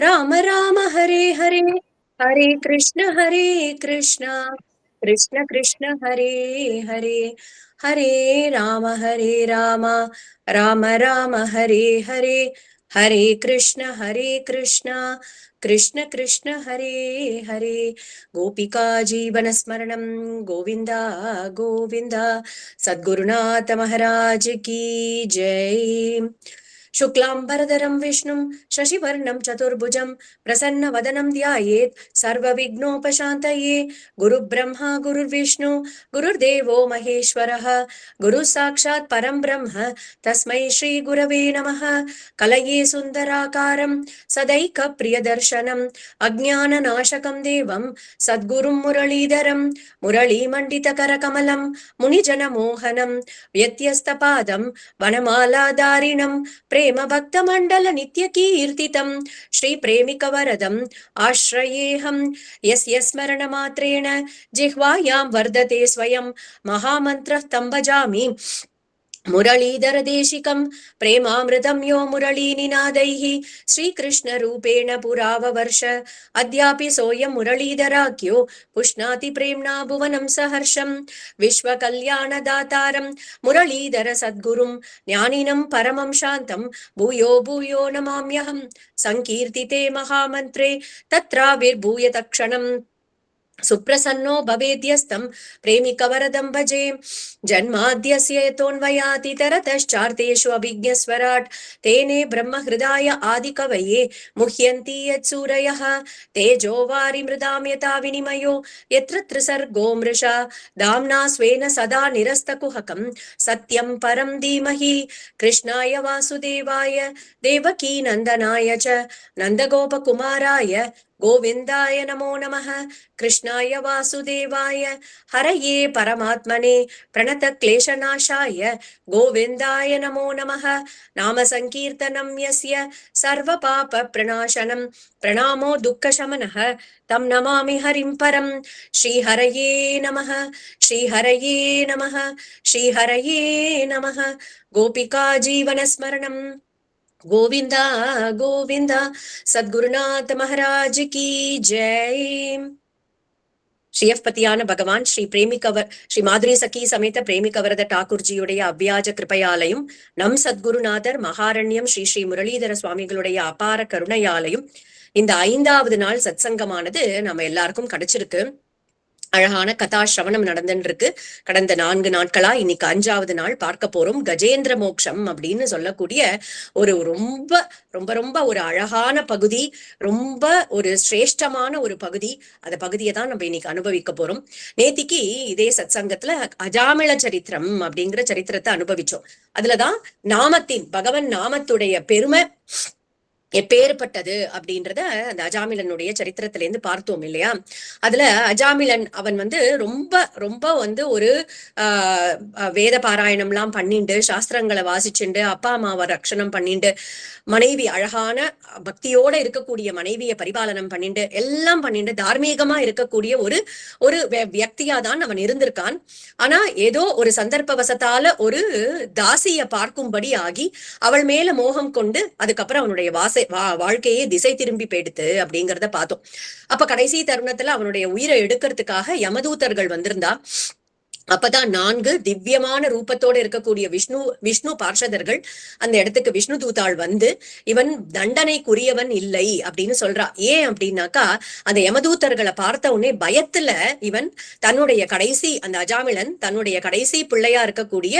राम राम हरे हरे, हरे कृष्ण कृष्ण कृष्ण हरे हरे, हरे राम राम, राम राम हरे हरे, हरे कृष्ण कृष्ण कृष्ण हरे हरे। गोपिका जीवन स्मरणं गोविंद गोविंद। सद्गुरुनाथ महाराज की जय। शुक्लांबरधरं विष्णुं शशिवर्णं चतुर्भुजं प्रसन्नवदनं ध्यायेत् सर्वविघ्नोपशान्तये। गुरुब्रह्मा गुरुर्विष्णु गुरुर्देवो महेश्वरः, गुरुः साक्षात् परं ब्रह्म तस्मै श्रीगुरवे नमः। कलये सुन्दराकारं सदैकप्रियदर्शनम् अज्ञाननाशकं देवं सद्गुरुं मुरलीधरं, मुरलीमण्डितकरकमलं मुनिजनमोहनं व्यत्यस्तपादं वनमालाधारिणं प्रेम भक्त मंडल नित्य कीर्तितं श्री प्रेमिक वरदम् आश्रयेऽहं। यस्य स्मरण मात्रेण जिह्वायां वर्धते स्वयं महामन्त्रः तं भजामि मुरलीधर देशिकं। प्रेमामृतं यो मुरलीनिनादैः श्रीकृष्ण रूपेण पुराववर्ष, अद्यापि सोऽयं मुरलीधराख्यो पुष्णाति प्रेम्णा भुवनं सहर्षं। विश्वकल्याणदातारं मुरलीधर सद्गुरुं ज्ञानिनं परमं शान्तं भूयो भूयो नमाम्यहं। संकीर्तिते महामन्त्रे तत्राविर्भूय तत्क्षणं सुप्रसन्नो भवेद्यस्तं प्रेमिकवरदं भजे। जन्माद्यस्य यतोऽन्वयाति तरतश्चार्तेषु अभिज्ञस्वराट्, तेने ब्रह्महृदाय आदिकवये मुह्यन्ति यत्सूरयः। तेजो वारिमृदां यथा विनिमयो यत्र त्रिसर्गो मृषा, दाम्ना स्वेन सदा निरस्तकुहकं सत्यं परं धीमहि। कृष्णाय वासुदेवाय देवकीनन्दनाय च नन्दगोपकुमाराय गोविन्दाय नमो नमः। कृष्णाय वासुदेवाय हरये परमात्मने प्रणतक्लेशनाशाय गोविन्दाय नमो नमः। नाम संकीर्तनं यस्य सर्वपापप्रणाशनं प्रणामो दुःखशमनः तं नमामि हरिं परं। श्रीहरये नमः, श्रीहरये नमः, श्रीहरये नमः। गोपिका जीवनस्मरणं गोविंद गोविंद। सद्गुरुनाथ महाराज की जय। ஸ்ரீயப்பதியான பகவான் ஸ்ரீ மாதுரி சகி சமேத பிரேமிகவரத டாக்கூர்ஜியுடைய அவ்வியாஜ கிருபையாலையும் நம் சத்குருநாதர் மகாரண்யம் ஸ்ரீ ஸ்ரீ முரளிதர சுவாமிகளுடைய அபார கருணையாலையும் இந்த 5வது நாள் சத்சங்கமானது நம்ம எல்லாருக்கும் கிடைச்சிருக்கு. அழகான கதா சிரவணம் நடந்துட்டு இருக்கு. கடந்த 4 நாட்களா இன்னைக்கு 5வது நாள் பார்க்க போறோம். கஜேந்திர மோக்ஷம் அப்படின்னு சொல்லக்கூடிய ஒரு ரொம்ப ரொம்ப ரொம்ப ஒரு அழகான பகுதி, ரொம்ப ஒரு சிரேஷ்டமான ஒரு பகுதி. அந்த பகுதியை தான் நம்ம இன்னைக்கு அனுபவிக்க போறோம். நேத்திக்கு இதே சத்சங்கத்துல அஜாமிள சரித்திரம் அப்படிங்கிற சரித்திரத்தை அனுபவிச்சோம். அதுலதான் நாமத்தின் பகவன் நாமத்துடைய பெருமை எப்பேற்பட்டது அப்படின்றத அந்த அஜாமிலனுடைய சரித்திரத்துல இருந்து பார்த்தோம் இல்லையா. அதுல அஜாமிலன் அவன் ரொம்ப ரொம்ப ஒரு வேத பாராயணம் எல்லாம் பண்ணிண்டு சாஸ்திரங்களை வாசிச்சுண்டு அப்பா அம்மாவை ரட்சணம் பண்ணிண்டு மனைவி அழகான பக்தியோட இருக்கக்கூடிய மனைவியை பரிபாலனம் பண்ணிண்டு எல்லாம் பண்ணிண்டு தார்மீகமா இருக்கக்கூடிய ஒரு வியக்தியா தான் அவன் இருந்திருக்கான். ஆனா ஏதோ ஒரு சந்தர்ப்பவசத்தால ஒரு தாசிய பார்க்கும்படி ஆகி அவள் மேல மோகம் கொண்டு அதுக்கப்புறம் அவனுடைய வாழ்க்கையே திசை திரும்பி போயிடுத்து அப்படிங்கிறத பார்த்தோம். அப்ப கடைசி தருணத்துல அவனுடைய உயிரை எடுக்கிறதுக்காக யமதூதர்கள் வந்திருந்தா. அப்பதான் 4 திவ்யமான ரூபத்தோட இருக்கக்கூடிய விஷ்ணு பார்ஷதர்கள் அந்த இடத்துக்கு விஷ்ணு தூதாள் வந்து இவன் தண்டனைக்குரியவன் இல்லை அப்படின்னு சொல்றா. ஏன் அப்படின்னாக்கா அந்த யமதூதர்களை பார்த்த உடனே பயத்துல இவன் தன்னுடைய கடைசி அந்த அஜாமிளன் தன்னுடைய கடைசி பிள்ளையா இருக்கக்கூடிய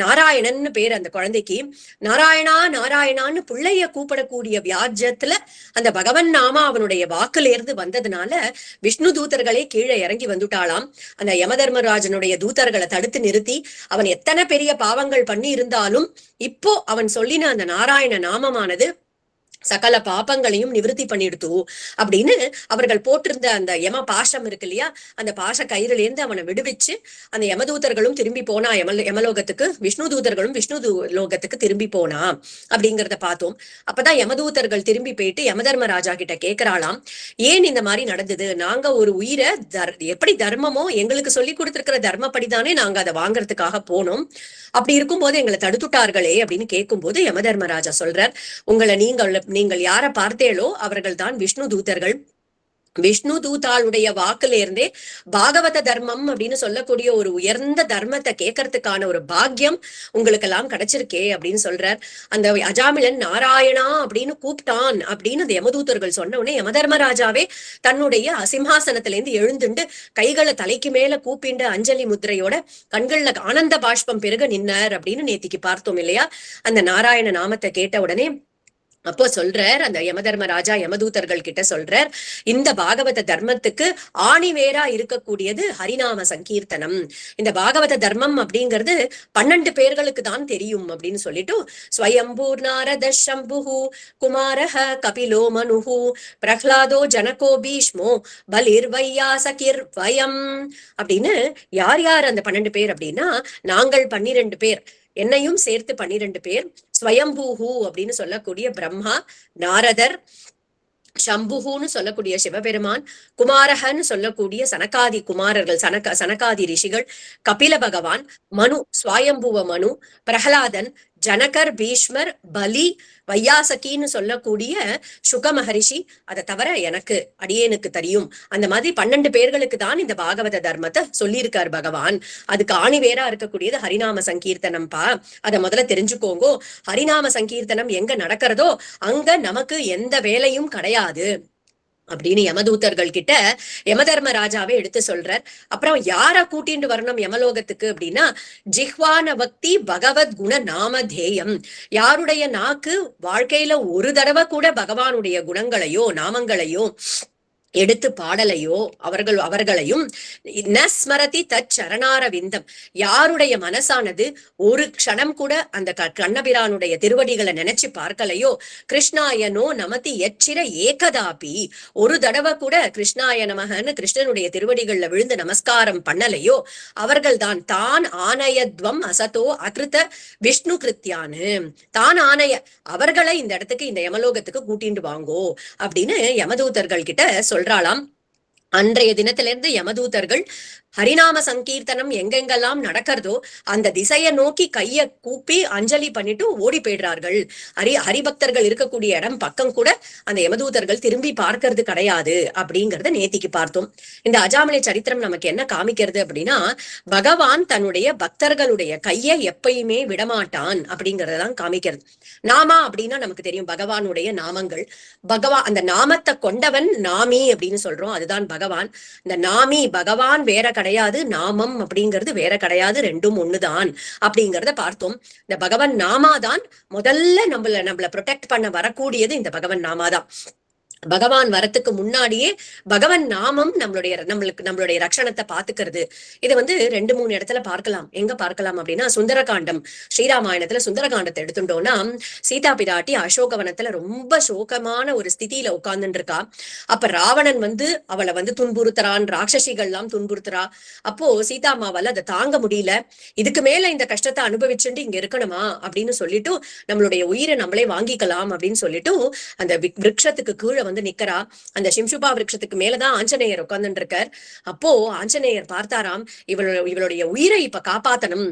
நாராயணன்னு பேர் அந்த குழந்தைக்கு, நாராயணா நாராயணான்னு பிள்ளைய கூப்பிடக்கூடிய வியாஜத்துல அந்த பகவன் நாமா அவனுடைய வாக்குல இருந்து வந்ததுனால விஷ்ணு தூதர்களே கீழே இறங்கி வந்துட்டாளாம். அந்த யமதர்மராஜனுடைய தூதர்களை தடுத்து நிறுத்தி அவன் எத்தனை பெரிய பாவங்கள் பண்ணி இருந்தாலும் இப்போ அவன் சொல்லின அந்த நாராயண நாமமானது சகல பாப்பங்களையும் நிவர்த்தி பண்ணிடுத்து அப்படின்னு அவர்கள் போட்டிருந்த அந்த யம பாசம் இருக்கு இல்லையா, அந்த பாச கயிறுல இருந்து அவனை விடுவிச்சு அந்த யமதூதர்களும் திரும்பி போனா யமலோகத்துக்கு, விஷ்ணு தூதர்களும் விஷ்ணு லோகத்துக்கு திரும்பி போனா அப்படிங்கிறத பார்த்தோம். அப்பதான் யமதூதர்கள் திரும்பி போயிட்டு யமதர்மராஜா கிட்ட கேட்கிறாளாம், ஏன் இந்த மாதிரி நடந்தது? நாங்க ஒரு உயிரை எப்படி தர்மமோ எங்களுக்கு சொல்லி கொடுத்திருக்கிற தர்மப்படிதானே நாங்க அதை வாங்கறதுக்காக போனோம், அப்படி இருக்கும்போது எங்களை தடுத்துட்டார்களே அப்படின்னு கேட்கும் போது யமதர்மராஜா சொல்றார், உங்களை நீங்கள் யார பார்த்தேளோ அவர்கள் தான் விஷ்ணு தூதர்கள். விஷ்ணு தூதாளுடைய வாக்குல இருந்தே பாகவத தர்மம் அப்படின்னு சொல்லக்கூடிய ஒரு உயர்ந்த தர்மத்தை கேட்கறதுக்கான ஒரு பாக்கியம் உங்களுக்கு எல்லாம் கிடைச்சிருக்கே அப்படின்னு சொல்றார். அந்த அஜாமிலன் நாராயணா அப்படின்னு கூப்பிட்டான் அப்படின்னு அந்த யமதூதர்கள் சொன்ன உடனே யமதர்மராஜாவே தன்னுடைய அசிம்ஹாசனத்துல இருந்து எழுந்துண்டு கைகளை தலைக்கு மேல கூப்பிண்டு அஞ்சலி முத்திரையோட கண்கள்ல ஆனந்த பாஷ்பம் பெருக நின்னார் அப்படின்னு நேத்திக்கு பார்த்தோம் இல்லையா? அந்த நாராயண நாமத்தை கேட்ட உடனே அப்போ சொல்றார் அந்த யமதர்மராஜா யமதூதர்கள் கிட்ட சொல்றார், இந்த பாகவத தர்மத்துக்கு ஆணிவேரா இருக்கக்கூடியது ஹரிநாம சங்கீர்த்தனம். இந்த பாகவத தர்மம் அப்படிங்கிறது 12 பேர்களுக்கு தான் தெரியும் அப்படின்னு சொல்லிட்டு ஸ்வயம்பூர் நாரத சம்புஹு குமாரஹ கபிலோ மனுஹு பிரஹ்லாதோ ஜனகோ பீஷ்மோ பலிர் வையாசகிர் வயம் அப்படின்னு யார் யார் அந்த 12 பேர் அப்படின்னா, நாங்கள் 12 பேர், என்னையும் சேர்த்து 12 பேர். ஸ்வயம்பூஹு அப்படின்னு சொல்லக்கூடிய பிரம்மா, நாரதர், சம்புகுன்னு சொல்லக்கூடிய சிவபெருமான், குமாரகன்னு சொல்லக்கூடிய சனகாதி குமாரர்கள், சனகாதி ரிஷிகள், கபில பகவான், மனு ஸ்வயம்புவ மனு, பிரகலாதன், ஜனகர், பீஷ்மர், பலி, வையாசகின்னு சொல்லக்கூடிய சுக மகரிஷி, அதை தவிர எனக்கு அடியேனுக்கு தெரியும். அந்த மாதிரி 12 பேர்களுக்கு தான் இந்த பாகவத தர்மத்தை சொல்லியிருக்கார் பகவான். அதுக்கு ஆணிவேரா இருக்கக்கூடியது ஹரிநாம சங்கீர்த்தனம்பா. அதை முதல்ல தெரிஞ்சுக்கோங்கோ. ஹரிநாம சங்கீர்த்தனம் எங்க நடக்கிறதோ அங்க நமக்கு எந்த வேலையும் கிடையாது அப்படின்னு யமதூதர்கள் கிட்ட யமதர்மராஜாவே எடுத்து சொல்றார். அப்புறம் யார கூட்டிட்டு வரணும் யமலோகத்துக்கு அப்படின்னா, ஜிஹ்வான பக்தி பகவத் குண நாமதேயம். யாருடைய நாக்கு வாழ்க்கையில ஒரு தடவை கூட பகவானுடைய குணங்களையோ நாமங்களையோ எடுத்து பாடலையோ அவர்களையும் நஸ்மரதி தச் சரணார விந்தம், யாருடைய மனசானது ஒரு க்ஷணம் கூட அந்த கண்ணபிரானுடைய திருவடிகளை நினைச்சு பார்க்கலையோ, கிருஷ்ணாயனோ நமதி எச்சிர ஏகதாபி, ஒரு தடவை கூட கிருஷ்ணாய நமகன்னு கிருஷ்ணனுடைய திருவடிகள்ல விழுந்து நமஸ்காரம் பண்ணலையோ, அவர்கள் தான் தான் ஆனயத்வம் அசதோ அகிருத விஷ்ணு கிருத்தியானு, தான் ஆணைய அவர்களை இந்த இடத்துக்கு இந்த யமலோகத்துக்கு கூட்டிட்டு வாங்கோ அப்படின்னு யமதூதர்கள் கிட்ட சொல்றாளாம். அன்றைய தினத்திலிருந்து யமதூதர்கள் ஹரிநாம சங்கீர்த்தனம் எங்கெங்கெல்லாம் நடக்கிறதோ அந்த திசையை நோக்கி கைய கூப்பி அஞ்சலி பண்ணிட்டு ஓடி போயிடுறார்கள். ஹரிபக்தர்கள் இருக்கக்கூடிய இடம் பக்கம் கூட அந்த யமதூதர்கள் திரும்பி பார்க்கறது கிடையாது அப்படிங்கறத நேத்திக்கு பார்த்தோம். இந்த அஜாமிலை சரித்திரம் நமக்கு என்ன காமிக்கிறது அப்படின்னா, பகவான் தன்னுடைய பக்தர்களுடைய கையை எப்பயுமே விடமாட்டான் அப்படிங்கறதான் காமிக்கிறது. நாமா அப்படின்னா நமக்கு தெரியும் பகவானுடைய நாமங்கள். அந்த நாமத்தை கொண்டவன் நாமி அப்படின்னு சொல்றோம், அதுதான் பகவான். இந்த நாமி பகவான் வேற கிடையாது, நாமம் அப்படிங்கிறது வேற கிடையாது, ரெண்டும் ஒண்ணுதான் அப்படிங்கறத பார்த்தோம். இந்த பகவன் நாமாதான் முதல்ல நம்மள ப்ரொடெக்ட் பண்ண வரக்கூடியது. இந்த பகவன் நாமாதான். பகவான் வரத்துக்கு முன்னாடியே பகவன் நாமம் நம்மளுடைய ரட்சணத்தை பாத்துக்கிறது. இதை 2-3 இடத்துல பார்க்கலாம். எங்க பார்க்கலாம் அப்படின்னா, சுந்தரகாண்டம், ஸ்ரீராமாயணத்துல சுந்தரகாண்டத்தை எடுத்துட்டோம்னா, சீதா பிராட்டி அசோகவனத்துல ரொம்ப சோகமான ஒரு ஸ்திதியில உட்கார்ந்துட்டு இருக்கா. அப்ப ராவணன் அவளை துன்புறுத்துறான், ராட்சசிகள்லாம் துன்புறுத்துறா. அப்போ சீதாமாவால அதை தாங்க முடியல. இதுக்கு மேல இந்த கஷ்டத்தை அனுபவிச்சுட்டு இங்க இருக்கணுமா அப்படின்னு சொல்லிட்டு நம்மளுடைய உயிரை நம்மளே வாங்கிக்கலாம் அப்படின்னு சொல்லிட்டு அந்த விருட்சத்துக்கு கீழே நிக்கிறா. அந்த சிம்சுபா விருட்சத்துக்கு மேலதான் ஆஞ்சநேயர் உட்கார்ந்துட்டு இருக்கார். அப்போ ஆஞ்சநேயர் பார்த்தாராம், இவளுடைய உயிரை இப்ப காப்பாத்தணும்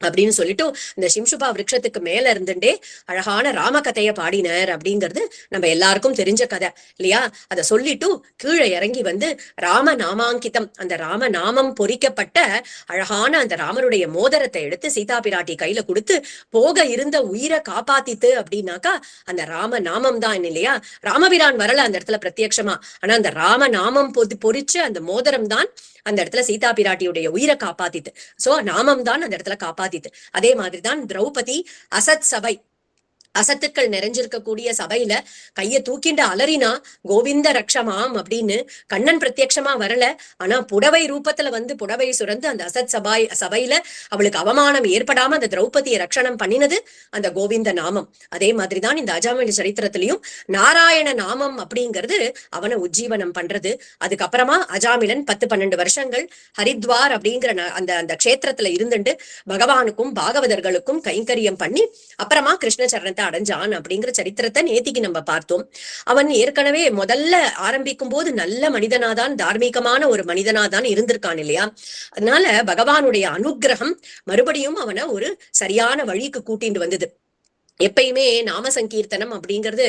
அப்படின்னு சொல்லிட்டு இந்த சிம்சுபா விருட்சத்துக்கு மேல இருந்துட்டே அழகான ராம கதையை பாடினர். அப்படிங்கிறது நம்ம எல்லாருக்கும் தெரிஞ்ச கதை இல்லையா? அதை சொல்லிட்டு கீழே இறங்கி ராம நாமாங்கிதம், அந்த ராம நாமம் பொறிக்கப்பட்ட அழகான அந்த ராமருடைய மோதிரத்தை எடுத்து சீதா பிராட்டி கையில கொடுத்து, போக இருந்த உயிரை காப்பாத்தித்து அப்படின்னாக்கா அந்த ராம நாமம் தான் இல்லையா? ராமபிரான் வரல அந்த இடத்துல பிரத்யட்சமா, ஆனா அந்த ராம நாமம் பொறிச்ச அந்த மோதிரம் தான் அந்த இடத்துல சீதா பிராட்டியுடைய உயிரை காப்பாத்திட்டு. சோ நாமம் தான் அந்த இடத்துல காப்பாத்திட்டு. அதே மாதிரிதான் திரௌபதி அசத் சபை, அசத்துக்கள் நிறைஞ்சிருக்கக்கூடிய சபையில கைய தூக்கிண்டு அலறினா கோவிந்த ரக்ஷமாம் அப்படின்னு. கண்ணன் பிரத்யட்சமா வரல, ஆனா புடவை ரூபத்துல புடவை சுரந்து அந்த அசத் சபையில அவளுக்கு அவமானம் ஏற்படாம அந்த திரௌபதியை ரட்சணம் பண்ணினது அந்த கோவிந்த நாமம். அதே மாதிரிதான் இந்த அஜாமில சரித்திரத்திலையும் நாராயண நாமம் அப்படிங்கிறது அவனை உஜ்ஜீவனம் பண்றது. அதுக்கப்புறமா அஜாமிலன் 10-12 வருஷங்கள் ஹரித்வார் அப்படிங்கிற அந்த க்ஷேத்திரத்துல இருந்துட்டு பகவானுக்கும் பாகவதர்களுக்கும் கைங்கரியம் பண்ணி அப்புறமா கிருஷ்ண சரணத்தை அடைஞ்சான் அப்படிங்கிற சரித்திரத்தை நேத்திக்கு நம்ம பார்த்தோம். அவன் ஏற்கனவே முதல்ல ஆரம்பிக்கும் போது நல்ல மனிதனாதான், தார்மீகமான ஒரு மனிதனாதான் இருந்திருக்கான் இல்லையா? அதனால பகவானுடைய அனுகிரகம் மறுபடியும் அவனை ஒரு சரியான வழிக்கு கூட்டிட்டு வந்தது. எப்பயுமே நாம சங்கீர்த்தனம் அப்படிங்கிறது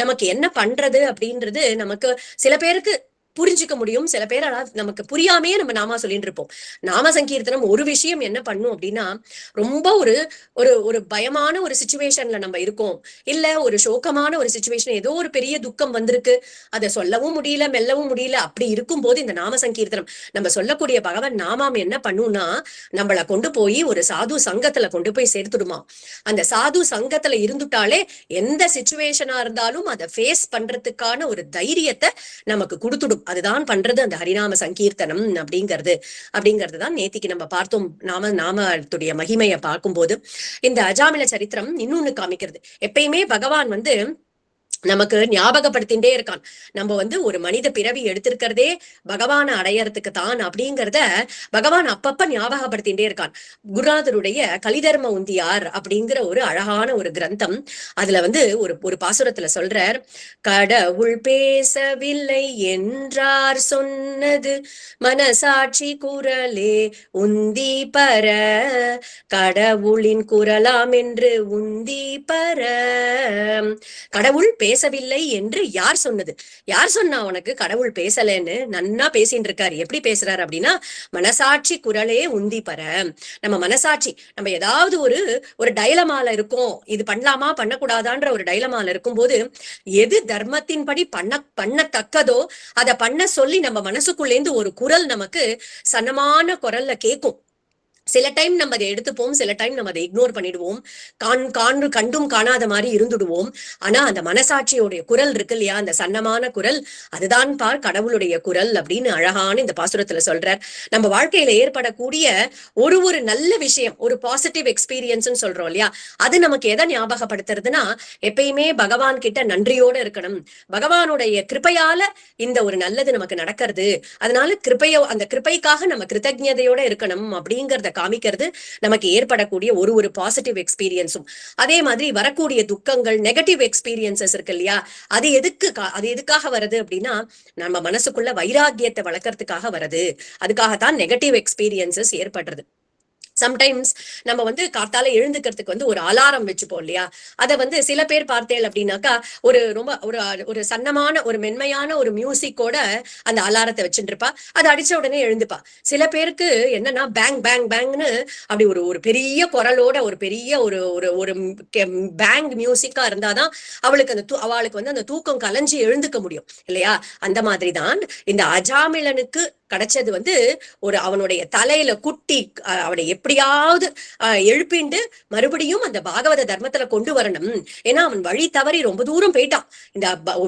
நமக்கு என்ன பண்றது அப்படின்றது நமக்கு சில பேருக்கு புரிஞ்சுக்க முடியும், சில பேரால நமக்கு புரியாமையே நம்ம நாமா சொல்லிட்டு இருப்போம். நாம சங்கீர்த்தனம் ஒரு விஷயம் என்ன பண்ணும் அப்படின்னா, ரொம்ப ஒரு ஒரு ஒரு பயமான ஒரு சுச்சுவேஷன்ல நம்ம இருக்கோம், இல்ல ஒரு சோகமான ஒரு சுச்சுவேஷன், ஏதோ ஒரு பெரிய துக்கம் வந்திருக்கு, அதை சொல்லவும் முடியல மெல்லவும் முடியல, அப்படி இருக்கும்போது இந்த நாம சங்கீர்த்தனம் நம்ம சொல்லக்கூடிய பகவன் நாமாம் என்ன பண்ணும்னா நம்மளை கொண்டு போய் ஒரு சாது சங்கத்துல கொண்டு போய் சேர்த்துடுமா. அந்த சாது சங்கத்துல இருந்துட்டாலே எந்த சிச்சுவேஷனா இருந்தாலும் அதை ஃபேஸ் பண்றதுக்கான ஒரு தைரியத்தை நமக்கு கொடுத்துடும். அதுதான் பண்றது அந்த ஹரிநாம சங்கீர்த்தனம் அப்படிங்கிறது தான் நேத்திக்கு நம்ம பார்த்தோம். நாமத்துடைய மகிமையை பார்க்கும்போது இந்த அஜாமில சரித்திரம் இன்னொன்னு காமிக்கிறது. எப்பயுமே பகவான் நமக்கு ஞாபகப்படுத்தின்றே இருக்கான். நம்ம ஒரு மனித பிறவி எடுத்திருக்கிறதே பகவானை அடையறதுக்கு தான் அப்படிங்கிறத பகவான் அப்பப்ப ஞாபகப்படுத்தின்றே இருக்கான். குருநாதருடைய கலிதர்ம உந்தியார் அப்படிங்கிற ஒரு அழகான ஒரு கிரந்தம், அதுல ஒரு பாசுரத்துல சொல்றார், கடவுள் பேசவில்லை என்றார் சொன்னது மனசாட்சி குரலே உந்தி பர, கடவுளின் குரலாம் என்று உந்தி பர. கடவுள் பேசவில்லை என்று யார் சொன்னது? யார் சொன்னா உனக்கு கடவுள் பேசலன்னு? நன்னா பேசிட்டு இருக்காரு. எப்படி பேசுறாரு அப்படின்னா, மனசாட்சி குரலே உந்தி பர. நம்ம மனசாட்சி, நம்ம ஏதாவது ஒரு டைலமால இருக்கும், இது பண்ணலாமா பண்ணக்கூடாதான்ற ஒரு டைலமால இருக்கும்போது எது தர்மத்தின்படி பண்ணத்தக்கதோ அதை பண்ண சொல்லி நம்ம மனசுக்குள்ளேந்து ஒரு குரல் நமக்கு சன்னமான குரல்ல கேட்கும். சில டைம் நம்ம அதை எடுத்துப்போம், சில டைம் நம்ம அதை இக்னோர் பண்ணிடுவோம், கண்டும் காணாத மாதிரி இருந்துடுவோம். ஆனா அந்த மனசாட்சியோடைய குரல் இருக்கு இல்லையா, அந்த சன்னமான குரல், அதுதான் பார் கடவுளுடைய குரல் அப்படின்னு அழகான இந்த பாசுரத்துல சொல்றார். நம்ம வாழ்க்கையில ஏற்படக்கூடிய ஒரு நல்ல விஷயம், ஒரு பாசிட்டிவ் எக்ஸ்பீரியன்ஸ் சொல்றோம் இல்லையா, அது நமக்கு எதை ஞாபகப்படுத்துறதுன்னா, எப்பயுமே பகவான் கிட்ட நன்றியோட இருக்கணும். பகவானுடைய கிருபையால இந்த ஒரு நல்லது நமக்கு நடக்கிறது, அதனால அந்த கிருபைக்காக நம்ம கிருத்தஜதையோட இருக்கணும் அப்படிங்கறத காமிக்கிறது நமக்கு ஏற்படக்கூடிய ஒரு பாசிட்டிவ் எக்ஸ்பீரியன்ஸும். அதே மாதிரி வரக்கூடிய துக்கங்கள், நெகட்டிவ் எக்ஸ்பீரியன்சஸ் இருக்கு இல்லையா, அது எதுக்காக வருது அப்படின்னா, நம்ம மனசுக்குள்ள வைராகியத்தை வளர்க்கறதுக்காக வருது. அதுக்காகத்தான் நெகட்டிவ் எக்ஸ்பீரியன்சஸ் ஏற்படுறது. சம்டைம்ஸ் நம்ம காத்தால எழுந்துக்கிறதுக்கு ஒரு அலாரம் வச்சுப்போம் இல்லையா, அதை சில பேர் பார்த்தேன் அப்படின்னாக்கா ரொம்ப ஒரு சன்னமான ஒரு மென்மையான ஒரு மியூசிக்கோட அந்த அலாரத்தை வச்சுட்டு இருப்பா, அதை அடிச்ச உடனே எழுந்துப்பா. சில பேருக்கு என்னன்னா பேங் பேங் பேங்னு அப்படி ஒரு பெரிய குரலோட ஒரு பெரிய ஒரு ஒரு பேங் மியூசிக்கா இருந்தாதான் அவளுக்கு அந்த தூக்கம் கலைஞ்சி எழுந்துக்க முடியும் இல்லையா. அந்த மாதிரிதான் இந்த அஜாமிலனுக்கு கிடைச்சது அவனுடைய தலையில குட்டி அவனை எப்படியாவது எழுப்பிண்டு மறுபடியும் அந்த பாகவத தர்மத்துல கொண்டு வரணும். ஏன்னா அவன் வழி தவறி ரொம்ப தூரம் போயிட்டான். இந்த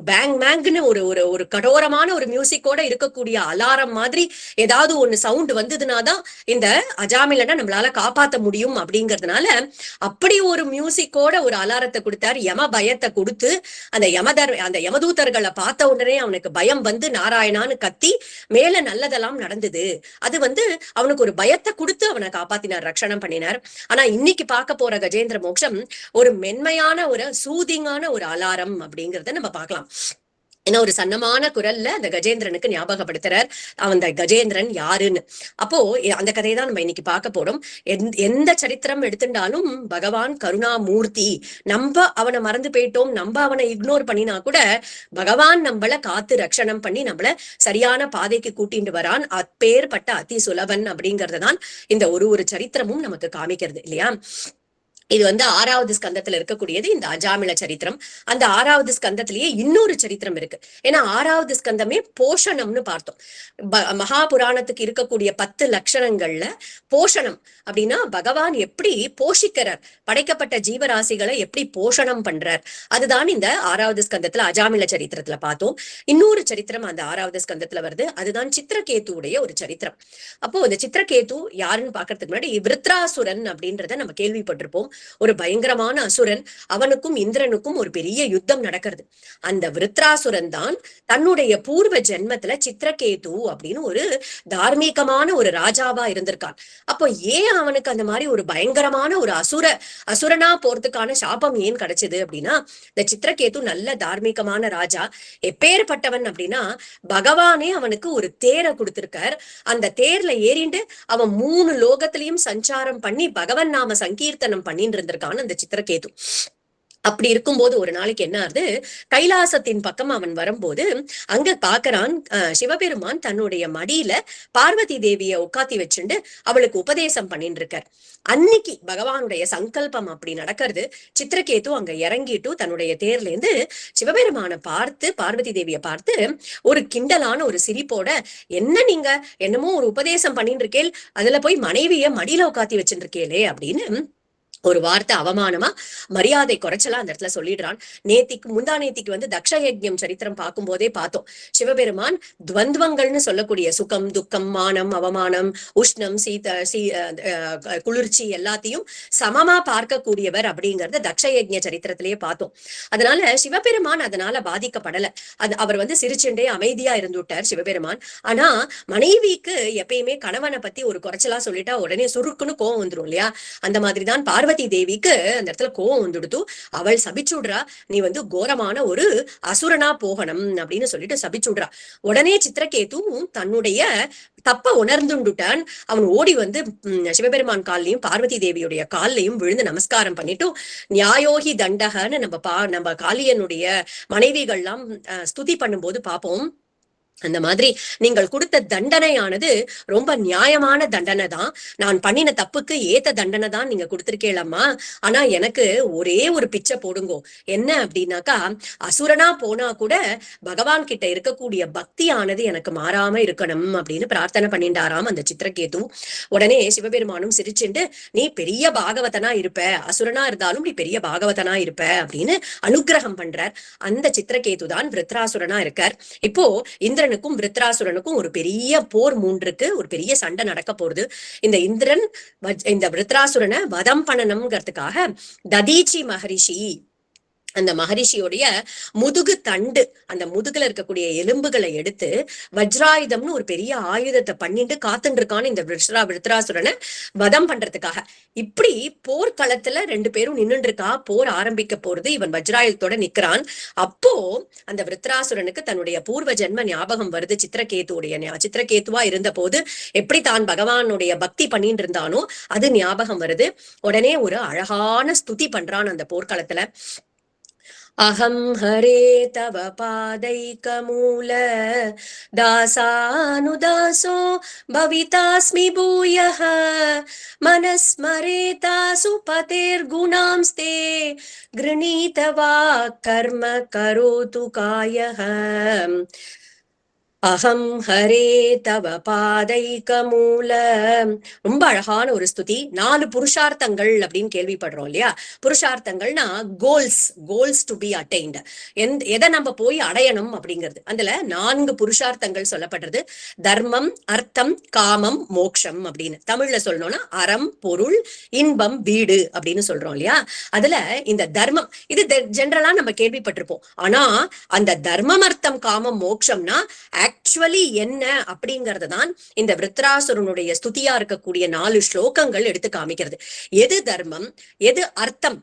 பேங் பேங்க்னு ஒரு கடோரமான ஒரு மியூசிக்கோட இருக்கக்கூடிய அலாரம் மாதிரி ஏதாவது ஒண்ணு சவுண்ட் வந்ததுனாதான் இந்த அஜாமிலனை நம்மளால காப்பாத்த முடியும். அப்படிங்கிறதுனால அப்படி ஒரு மியூசிக்கோட ஒரு அலாரத்தை கொடுத்தாரு, யம பயத்தை கொடுத்து அந்த யமதூதர்களை பார்த்த உடனே அவனுக்கு பயம் நாராயணான்னு கத்தி மேல நல்லதெல்லாம் நடந்தது. அது அவனுக்கு ஒரு பயத்தை கொடுத்து அவனை காப்பாத்தினார், ரட்சணம் பண்ணினார். ஆனா இன்னைக்கு பார்க்க போற கஜேந்திர மோட்சம் ஒரு மென்மையான ஒரு சூதிங்கான ஒரு அலாரம் அப்படிங்கறத நம்ம பார்க்கலாம். ஏன்னா ஒரு சன்னமான குரல்ல அந்த கஜேந்திரனுக்கு ஞாபகப்படுத்துறார் அந்த கஜேந்திரன் யாருன்னு. அப்போ அந்த கதையை தான் நம்ம இன்னைக்கு பார்க்க போறோம். எந்த சரித்திரம் எடுத்துட்டாலும் பகவான் கருணாமூர்த்தி. நம்ம அவனை மறந்து போயிட்டோம், நம்ம அவனை இக்னோர் பண்ணினா கூட பகவான் நம்மள காத்து ரட்சணம் பண்ணி நம்மள சரியான பாதைக்கு கூட்டிட்டு வரான். அப்பேற்பட்ட அதி சுலபன் அப்படிங்கறதுதான் இந்த ஒரு சரித்திரமும் நமக்கு காமிக்கிறது இல்லையா. இது 6வது ஸ்கந்தத்துல இருக்கக்கூடியது இந்த அஜாமில சரித்திரம். அந்த 6வது ஸ்கந்தத்திலேயே இன்னொரு சரித்திரம் இருக்கு. ஏன்னா 6வது ஸ்கந்தமே போஷணம்னு பார்த்தோம். மகாபுராணத்துக்கு இருக்கக்கூடிய 10 லட்சணங்கள்ல போஷணம் அப்படின்னா பகவான் எப்படி போஷிக்கிறார், படைக்கப்பட்ட ஜீவராசிகளை எப்படி போஷணம் பண்றார், அதுதான் இந்த 6வது ஸ்கந்தத்துல அஜாமில சரித்திரத்துல பார்த்தோம். இன்னொரு சரித்திரம் அந்த 6வது ஸ்கந்தத்துல வருது, அதுதான் சித்திரகேதுடைய ஒரு சரித்திரம். அப்போ இந்த சித்திரகேது யாருன்னு பாக்குறதுக்கு முன்னாடி விருத்ராசுரன் அப்படின்றத நம்ம கேள்விப்பட்டிருப்போம். ஒரு பயங்கரமான அசுரன், அவனுக்கும் இந்திரனுக்கும் ஒரு பெரிய யுத்தம் நடக்கிறது. அந்த விருத்ராசுரன் தான் தன்னுடைய பூர்வ ஜென்மத்துல சித்திரகேது அப்படின்னு ஒரு தார்மீகமான ஒரு ராஜாவா இருந்திருக்கான். அப்போ ஏன் அவனுக்கு அந்த மாதிரி ஒரு பயங்கரமான ஒரு அசுரனா போறதுக்கான சாபம் ஏன் கிடைச்சது அப்படின்னா, இந்த சித்திரகேது நல்ல தார்மீகமான ராஜா. எப்பேற்பட்டவன் அப்படின்னா, பகவானே அவனுக்கு ஒரு தேரை கொடுத்திருக்கார். அந்த தேர்ல ஏறிண்டு அவன் 3 லோகத்திலையும் சஞ்சாரம் பண்ணி பகவன் நாம சங்கீர்த்தனம் பண்ணி இருந்திருக்கான் அந்த சித்திரகேது. அப்படி இருக்கும்போது ஒரு நாளைக்கு என்ன ஆகுது, கைலாசத்தின் பக்கம் அவன் வரும்போது அங்க பாக்குறான், சிவபெருமான் தன்னுடைய மடியில பார்வதி தேவிய உட்காத்தி வச்சுண்டு அவளுக்கு உபதேசம் பண்ணிட்டு இருக்கார். அன்னைக்கு பகவானுடைய சங்கல்பம் அப்படி நடக்கிறது. சித்திரகேது அங்க இறங்கிட்டு தன்னுடைய தேர்ல இருந்து சிவபெருமான பார்த்து, பார்வதி தேவிய பார்த்து ஒரு கிண்டலான ஒரு சிரிப்போட, என்ன நீங்க என்னமோ ஒரு உபதேசம் பண்ணிட்டு இருக்கேள், அதுல போய் மனைவிய மடியில உட்காத்தி வச்சுட்டு இருக்கேளே அப்படின்னு ஒரு வார்த்தை அவமானமா மரியாதை குறைச்சலா அந்த இடத்துல சொல்லிடுறான். முந்தா நேத்திக்கு வந்து தக்ஷயஜ்யம் சரித்திரம் பார்க்கும் போதே பார்த்தோம். சிவபெருமான் துவந்துவங்கள்னு சொல்லக்கூடிய சுகம், துக்கம், மானம், அவமானம், உஷ்ணம், குளிர்ச்சி எல்லாத்தையும் சமமா பார்க்கக்கூடியவர் அப்படிங்கறத தக்ஷயஜ்ய சரித்திரத்திலேயே பார்த்தோம். அதனால சிவபெருமான் அதனால பாதிக்கப்படல. அவர் வந்து சிரிச்சுண்டே அமைதியா இருந்துட்டார் சிவபெருமான். ஆனா மனைவிக்கு எப்பயுமே கணவனை பத்தி ஒரு குறைச்சலா சொல்லிட்டா உடனே சுருக்குன்னு கோவம் வந்துடும் இல்லையா? அந்த மாதிரிதான் பார்வதி தேவிக்கு அந்த இடத்துல கோவம் வந்துடுத்து. அவள் சபிச்சுடுறா, நீ வந்து கோரமான ஒரு அசுரனா போகணும் அப்படின்னு சொல்லிட்டு சபிச்சுடுறா. உடனே சித்திரகேதுவும் தன்னுடைய தப்ப உணர்ந்துட்டான். அவன் ஓடி வந்து சிவபெருமான் கால்லையும் பார்வதி தேவியுடைய கால்லையும் விழுந்து நமஸ்காரம் பண்ணிட்டு, நியாயோகி தண்டகன்னு நம்ம காளியனுடைய மனைவிகள்லாம் ஸ்துதி பண்ணும்போது பார்ப்போம். அந்த மாதிரி நீங்கள் கொடுத்த தண்டனையானது ரொம்ப நியாயமான தண்டனை தான். நான் பண்ணின தப்புக்கு ஏத்த தண்டனை தான் நீங்க கொடுத்திருக்கேளம்மா. ஆனா எனக்கு ஒரே ஒரு பிச்சை போடுங்கோ. என்ன அப்படின்னாக்கா, அசுரனா போனா கூட பகவான் கிட்ட இருக்கக்கூடிய பக்தியானது எனக்கு மாறாம இருக்கணும் அப்படின்னு பிரார்த்தனை பண்ணிட்டாராம் அந்த சித்திரகேது. உடனே சிவபெருமானும் சிரிச்சுண்டு, நீ பெரிய பாகவதனா இருப்ப, அசுரனா இருந்தாலும் நீ பெரிய பாகவதனா இருப்ப அப்படின்னு அனுகிரகம் பண்றார். அந்த சித்திரகேது தான் விருத்ராசுரனா இருக்கார். இப்போ இந்திரனுக்கும் விருத்ராசுரனுக்கும் ஒரு பெரிய போர் மூன்றுக்கு, ஒரு பெரிய சண்டை நடக்க போறது. இந்த இந்திரன் இந்த விருத்ராசுரனை வதம் பண்ணணும்ங்கிறதுக்காக ததீச்சி மகரிஷி, அந்த மகரிஷியோடைய முதுகு தண்டு, அந்த முதுகுல இருக்கக்கூடிய எலும்புகளை எடுத்து வஜ்ராயுதம்னு ஒரு பெரிய ஆயுதத்தை பண்ணிட்டு காத்துட்டு இருக்கான்னு இந்த விருத்ராசுரனை வதம் பண்றதுக்காக. இப்படி போர்க்களத்துல ரெண்டு பேரும் நின்றுட்டு இருக்கா. போர் ஆரம்பிக்க போறது. இவன் வஜ்ராயுதத்தோட நிக்கிறான். அப்போ அந்த விருத்ராசுரனுக்கு தன்னுடைய பூர்வ ஜென்ம ஞாபகம் வருது. சித்திரகேதுவா இருந்த போது எப்படி தான் பகவானுடைய பக்தி பண்ணிட்டு இருந்தானோ அது ஞாபகம் வருது. உடனே ஒரு அழகான ஸ்துதி பண்றான் அந்த போர்க்களத்துல. அகம் ஹரே தவ பாதைகமூல தாசானுதாசோ பவிதாஸ்மி பூயः மனஸ்மரேதாசு பதேர்குணாம்ஸ்தே கிருணீதவா கர்ம கரோது காயः. அகம் ஹரே தவ பாதைகமூல. ரொம்ப அழகான ஒரு ஸ்துதி. 4 புருஷார்த்தங்கள் அப்படின்னு கேள்விப்படுறோம் இல்லையா? புருஷார்த்தங்கள்னா கோல்ஸ் டு பி அட்டைன்ட். எதை நம்ம போய் அடையணும் அப்படிங்கிறது. அதுல 4 புருஷார்த்தங்கள் சொல்லப்படுறது. தர்மம், அர்த்தம், காமம், மோக்ஷம் அப்படின்னு தமிழ்ல சொல்லணும்னா அறம், பொருள், இன்பம், வீடு அப்படின்னு சொல்றோம் இல்லையா? அதுல இந்த தர்மம் இது ஜென்ரலா நம்ம கேள்விப்பட்டிருப்போம். ஆனா அந்த தர்மம், அர்த்தம், காமம், மோக்ஷம்னா ஆக்சுவலி என்ன அப்படிங்கறது தான் இந்த விருத்ராசுரனுடைய ஸ்துதியா இருக்கக்கூடிய 4 ஸ்லோகங்கள் எடுத்து காமிக்கிறது. எது தர்மம், எது அர்த்தம்,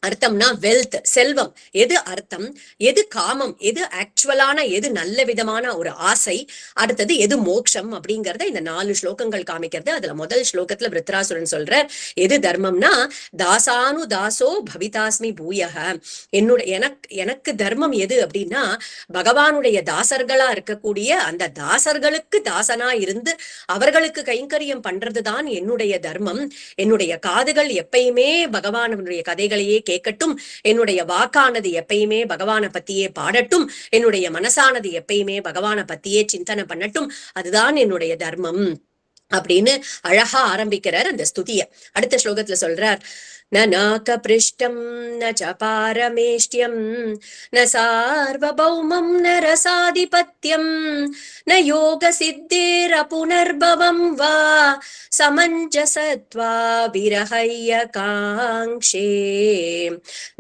அர்த்தம்னா வெல்த், செல்வம், எது அர்த்தம், எது காமம், எது ஆக்சுவலான, எது நல்ல விதமான ஒரு ஆசை, அடுத்தது எது மோட்சம் அப்படிங்கறத இந்த 4 ஸ்லோகங்கள் காமிக்கிறது. அதுல முதல் ஸ்லோகத்துல விருத்ராசுரன் சொல்ற எது தர்மம்னா, தாசானு தாசோ பவிதாஸ்மி பூயக. எனக்கு தர்மம் எது அப்படின்னா, பகவானுடைய தாசர்களா இருக்கக்கூடிய அந்த தாசர்களுக்கு தாசனா இருந்து அவர்களுக்கு கைங்கரியம் பண்றதுதான் என்னுடைய தர்மம். என்னுடைய காதுகள் எப்பயுமே பகவானுடைய கதைகளையே கேட்கட்டும், என்னுடைய வாக்கானது எப்பயுமே பகவானை பத்தியே பாடட்டும், என்னுடைய மனசானது எப்பயுமே பகவானை பத்தியே சிந்தனை பண்ணட்டும், அதுதான் என்னுடைய தர்மம் அப்படின்னு அழகா ஆரம்பிக்கிறார் அந்த ஸ்துதிய. அடுத்த ஸ்லோகத்துல சொல்றார், ந நாக பிருஷ்டம் ந ச பாரமேஷ்டியம் ந சார்வபௌமம் ந ரசாதிபத்யம் ந யோக சித்தேர புனர்பவம் வா சமஞ்சசத்வா விரஹய்ய காங்ஷே.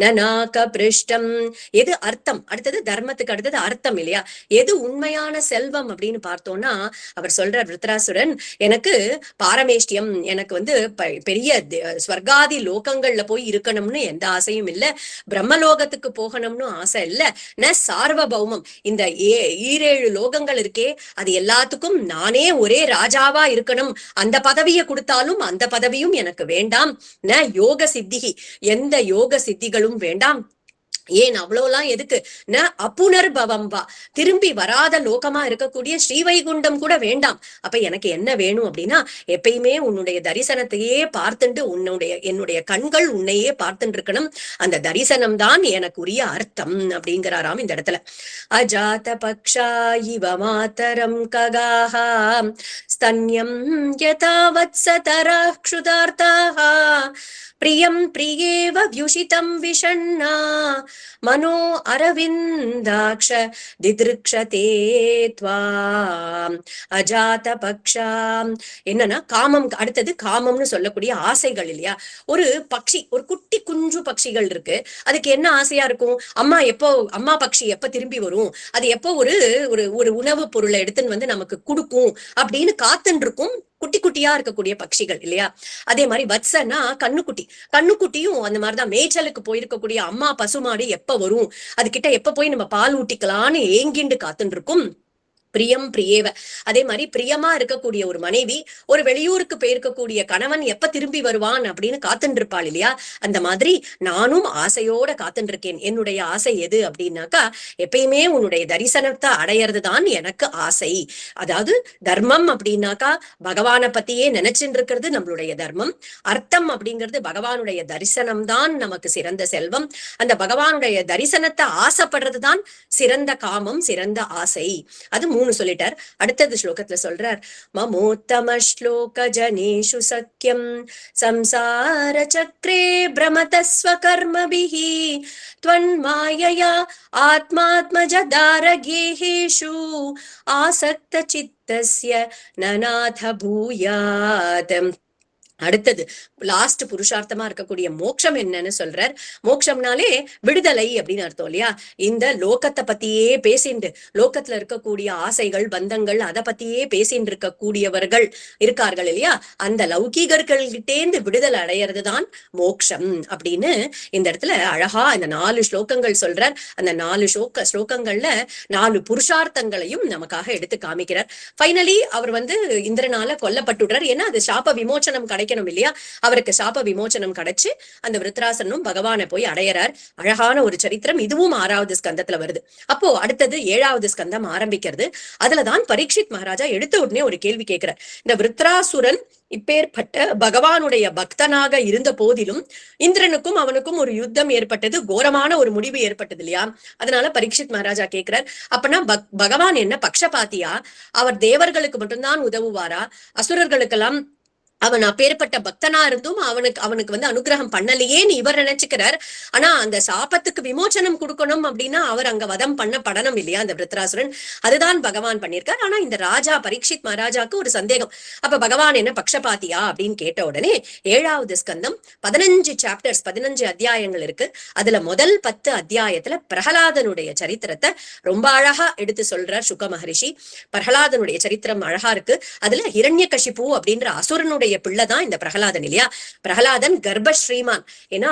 ந நாக பிருஷ்டம், எது அர்த்தம், அடுத்தது தர்மத்துக்கு அடுத்தது அர்த்தம் இல்லையா? எது உண்மையான செல்வம் அப்படின்னு பார்த்தோம்னா, அவர் சொல்ற விருத்ராசுரன், எனக்கு பாரமேஷ்டியம், எனக்கு வந்து பெரிய ஸ்வர்காதி லோகங்கள்ல போய் இருக்கணும்னு எந்த ஆசையும் இல்ல, பிரம்மலோகத்துக்கு போகணும்னு ஆசை இல்ல. ந சார்வபௌமம், இந்த 7 லோகங்கள் இருக்கே அது எல்லாத்துக்கும் நானே ஒரே ராஜாவா இருக்கணும், அந்த பதவியை கொடுத்தாலும் அந்த பதவியும் எனக்கு வேண்டாம். ந யோக சித்திகி, எந்த யோக சித்திகளும் வேண்டாம். ஏன் அவ்வளோலாம் எதுக்கு? ந அப்புனர்பவம் வா, திரும்பி வராத லோகமா இருக்கக்கூடிய ஸ்ரீவைகுண்டம் கூட வேண்டாம். அப்ப எனக்கு என்ன வேணும் அப்படின்னா, எப்பயுமே உன்னுடைய தரிசனத்தையே பார்த்துண்டு என்னுடைய கண்கள் உன்னையே பார்த்துட்டு இருக்கணும். அந்த தரிசனம் தான் எனக்குரிய அர்த்தம் அப்படிங்கிறாராம் இந்த இடத்துல. அஜாத பக்ஷா இவ மாதரம் ககாஹா ஸ்தன்யம் யதா வத்சதரா க்ஷுதார்த்தாஹ பிரியம் பிரியேவ வியுஷிதம் விஷண்ணா மனோ அரவிந்தாக்ஷ திதிருக்ஷதே த்வாம் அஜாத பக்ஷாம். என்னன்னா காமம், அடுத்தது காமம்னு சொல்லக்கூடிய ஆசைகள் இல்லையா. ஒரு பக்ஷி, ஒரு குட்டி குஞ்சு பட்சிகள் இருக்கு, அதுக்கு என்ன ஆசையா இருக்கும்? அம்மா பக்ஷி எப்ப திரும்பி வரும், அது எப்போ ஒரு ஒரு உணவு பொருளை எடுத்துன்னு வந்து நமக்கு கொடுக்கும் அப்படின்னு காத்துன்னு இருக்கும். குட்டி குட்டியா இருக்கக்கூடிய பட்சிகள் இல்லையா. அதே மாதிரி வத்சனா கண்ணுக்குட்டியும் அந்த மாதிரிதான். மேய்ச்சலுக்கு போயிருக்கக்கூடிய அம்மா பசுமாடு எப்ப வரும், அது கிட்ட எப்ப போய் நம்ம பால் ஊட்டிக்கலான்னு ஏங்கிண்டு காத்துட்டு இருக்கும். பிரியம் பிரியேவ, அதே மாதிரி பிரியமா இருக்கக்கூடிய ஒரு மனைவி ஒரு வெளியூருக்கு போயிருக்கக்கூடிய கணவன் எப்ப திரும்பி வருவான் அப்படின்னு காத்துட்டு இருப்பாள் இல்லையா. அந்த மாதிரி நானும் ஆசையோட காத்துட்டு இருக்கேன். என்னுடைய ஆசை எது அப்படின்னாக்கா, எப்பயுமே உன்னுடைய தரிசனத்தை அடையறதுதான் எனக்கு ஆசை. அதாவது தர்மம் அப்படின்னாக்கா பகவானை பத்தியே நினைச்சுட்டு இருக்கிறது நம்மளுடைய தர்மம். அர்த்தம் அப்படிங்கிறது பகவானுடைய தரிசனம் தான் நமக்கு சிறந்த செல்வம். அந்த பகவானுடைய தரிசனத்தை ஆசைப்படுறதுதான் சிறந்த காமம், சிறந்த ஆசை. அது மூணு சொல்லிட்டார். அடுத்தது ஸ்லோகத்துல சொல்றார், மமோத்தம ஸ்லோக ஜனேஷு சக்கியம் சம்சார சக்ரே பிரமதஸ்வ கர்மபிஹி த்வன்மாயயா ஆத்மாத்மஜ தாரகேஹேஷு ஆசக்த சித்தஸ்ய நநாத பூயாத். அடுத்தது லாஸ்ட் புருஷார்த்தமா இருக்கக்கூடிய மோட்சம் என்னன்னு சொல்றார். மோட்சம்னாலே விடுதலை அப்படின்னு அர்த்தம் இல்லையா. இந்த லோகத்தை பத்தியே பேசிண்டு, லோகத்துல இருக்கக்கூடிய ஆசைகள் பந்தங்கள் அதை பத்தியே பேசிட்டு இருக்கக்கூடியவர்கள் இருக்கார்கள் இல்லையா, அந்த லௌகீகர்கள்கிட்டேந்து விடுதலை அடையிறதுதான் மோட்சம் அப்படின்னு இந்த இடத்துல அழகா இந்த 4 ஸ்லோகங்கள் சொல்றார். அந்த 4 ஸ்லோகங்கள்ல 4 புருஷார்த்தங்களையும் நமக்காக எடுத்து காமிக்கிறார். ஃபைனலி அவர் இந்திரனால கொல்லப்பட்டுடுறார். ஏன்னா அது சாப விமோச்சனம் கிடைக்கணும் இல்லையா. அவருக்கு சாப விமோச்சனம் கிடைச்சு அந்த விருத்ராசனும் பகவானை போய் அடையறார். அழகான ஒரு சரித்திரம். இதுவும் 6வது ஸ்கந்தத்துல வருது. அப்போ அடுத்தது 7வது ஸ்கந்தம் ஆரம்பிக்கிறது. அதுலதான் பரீட்சித் மகாராஜா எடுத்த உடனே ஒரு கேள்வி கேட்கிறார். இந்த விருத்ராசுரன் இப்பேற்பட்ட பகவானுடைய பக்தனாக இருந்த போதிலும் இந்திரனுக்கும் அவனுக்கும் ஒரு யுத்தம் ஏற்பட்டது, கோரமான ஒரு முடிவு ஏற்பட்டது இல்லையா. அதனால பரீட்சித் மகாராஜா கேட்கிறார், அப்பனா பகவான் என்ன பக்ஷபாத்தியா? அவர் தேவர்களுக்கு மட்டும்தான் உதவுவாரா? அசுரர்களுக்கெல்லாம் அவன் அப்பேற்பட்ட பக்தனா இருந்தும் அவனுக்கு அனுகிரகம் பண்ணலையேன்னு இவர் நினைச்சுக்கிறார். ஆனா அந்த சாபத்துக்கு விமோச்சனம் கொடுக்கணும் அப்படின்னா அவர் அங்க வதம் பண்ண படணும் இல்லையா அந்த விருத்ராசுரன். அதுதான் பகவான் பண்ணியிருக்கார். ஆனா இந்த ராஜா பரீட்சித் மகாராஜாக்கு ஒரு சந்தேகம். அப்ப பகவான் என்ன பக்ஷபாத்தியா அப்படின்னு கேட்ட உடனே 7வது ஸ்கந்தம் 15 சாப்டர்ஸ் 15 அத்தியாயங்கள் இருக்கு. அதுல முதல் 10 அத்தியாயத்துல பிரகலாதனுடைய சரித்திரத்தை ரொம்ப அழகா எடுத்து சொல்றார் சுக மகரிஷி. பிரகலாதனுடைய சரித்திரம் அழகா இருக்கு. அதுல ஹிரண்யகசிபு அப்படின்ற அசுரனுடைய பிள்ளைதான் இந்த பிரகலாதன் இல்லையா. பிரகலாதன் கர்ப்ப ஸ்ரீமான். ஏன்னா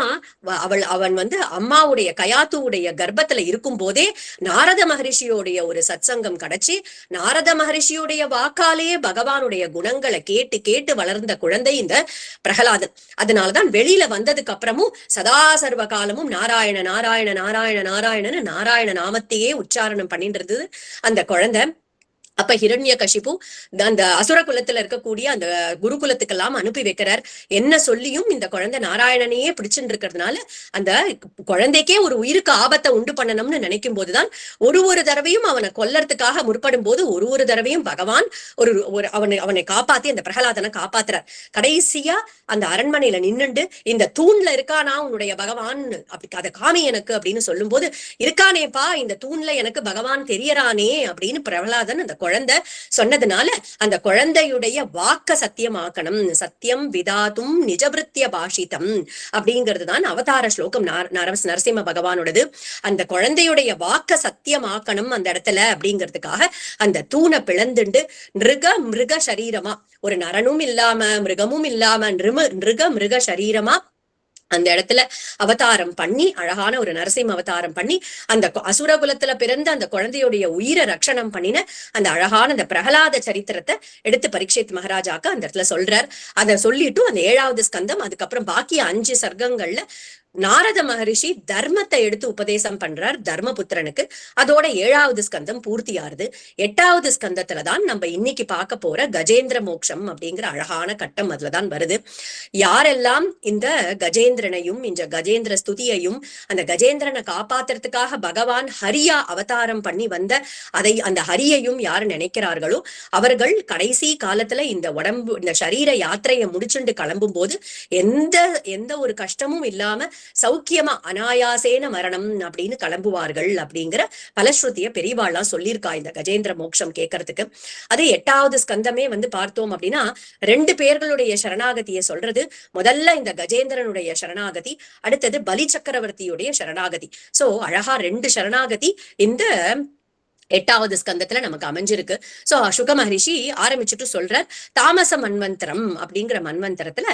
அவன் அம்மாவுடைய கயாத்துவுடைய கர்ப்பத்துல இருக்கும் போதே நாரத மகரிஷியோடைய ஒரு சத்சங்கம் கிடைச்சி நாரத மகரிஷியுடைய வாக்காலேயே பகவானுடைய குணங்களை கேட்டு கேட்டு வளர்ந்த குழந்தை இந்த பிரகலாதன். அதனாலதான் வெளியில வந்ததுக்கு அப்புறமும் சதா சர்வ காலமும் நாராயண நாராயண நாராயண நாராயணன்னு நாராயண நாமத்தையே உச்சாரணம் பண்ணிட்டு இருந்தது அந்த குழந்தை. அப்ப ஹிரண்யகசிபு அந்த அசுர குலத்துல இருக்கக்கூடிய அந்த குருகுலத்துக்கெல்லாம் அனுப்பி வைக்கிறார். என்ன சொல்லியும் இந்த குழந்தை நாராயணனையே பிடிச்சுட்டு இருக்கிறதுனால அந்த குழந்தைக்கே ஒரு உயிருக்கு ஆபத்தை உண்டு பண்ணணும்னு நினைக்கும் போதுதான் ஒரு தடவையும் அவனை கொல்லறதுக்காக முற்படும் போது ஒரு தடவையும் பகவான் அவனை காப்பாத்தி அந்த பிரகலாதனை காப்பாத்துறார். கடைசியா அந்த அரண்மனையில நின்னுண்டு இந்த தூண்ல இருக்கானா உன்னுடைய பகவான், அப்படி அதை காமி எனக்கு அப்படின்னு சொல்லும் போது, இருக்கானேப்பா இந்த தூண்ல எனக்கு பகவான் தெரியறானே அப்படின்னு பிரகலாதன் அந்த குழந்தை சொன்னதுனால அந்த குழந்தையுடைய வாக்க சத்தியமாக்கணும். சத்தியம் விதாதும் நிஜபிருத்திய பாஷிதம் அப்படிங்கிறது தான் அவதார ஸ்லோகம் நரசிம்ம பகவானோடது. அந்த குழந்தையுடைய வாக்க சத்தியமாக்கணும் அந்த இடத்துல அப்படிங்கிறதுக்காக அந்த தூணை பிளந்துண்டு மிருக சரீரமா, ஒரு நரனும் இல்லாம மிருகமும் இல்லாம மிருக சரீரமா அந்த இடத்துல அவதாரம் பண்ணி அழகான ஒரு நரசிம்ம அவதாரம் பண்ணி அந்த அசுரகுலத்துல பிறந்த அந்த குழந்தையுடைய உயிரை ரட்சணம் பண்ணின அந்த அழகான அந்த பிரகலாத சரித்திரத்தை எடுத்து பரீட்சித் மகாராஜாக்கு அந்த இடத்துல சொல்றார். அதை சொல்லிட்டு அந்த 7வது ஸ்கந்தம் அதுக்கப்புறம் பாக்கி 5 சர்க்கங்கள்ல நாரத மகரிஷி தர்மத்தை எடுத்து உபதேசம் பண்றார் தர்மபுத்திரனுக்கு. அதோட 7வது ஸ்கந்தம் பூர்த்தி ஆறுது. 8வது ஸ்கந்தத்துலதான் நம்ம இன்னைக்கு பார்க்க போற கஜேந்திர மோட்சம் அப்படிங்கிற அழகான கட்டம் அதுலதான் வருது. யாரெல்லாம் இந்த கஜேந்திரனையும் இந்த கஜேந்திர ஸ்துதியையும் அந்த கஜேந்திரனை காப்பாத்துறதுக்காக பகவான் ஹரியா அவதாரம் பண்ணி வந்த அந்த ஹரியையும் யார் நினைக்கிறார்களோ அவர்கள் கடைசி காலத்துல இந்த உடம்பு இந்த சரீர யாத்திரையை முடிச்சுண்டு கிளம்பும் போது எந்த ஒரு கஷ்டமும் இல்லாம சௌக்கியமா அனாயாசேன மரணம் அப்படின்னு கிளம்புவார்கள் அப்படிங்கிற பலஸ்ருதிய பெரியவாள்லாம் சொல்லியிருக்கா இந்த கஜேந்திர மோட்சம் கேட்கறதுக்கு. அது 8வது ஸ்கந்தமே பார்த்தோம் அப்படின்னா 2 பேர்களுடைய சரணாகதியை சொல்றது. முதல்ல இந்த கஜேந்திரனுடைய சரணாகதி, அடுத்தது பலி சக்கரவர்த்தியுடைய சரணாகதி. சோ அழகா 2 சரணாகதி இந்த 8வது ஸ்கந்தத்துல நமக்கு அமைஞ்சிருக்கு. சோ சுக மகரிஷி ஆரம்பிச்சுட்டு சொல்ற தாமச மன்வந்தரம் அப்படிங்கிற மன்வந்தரத்துல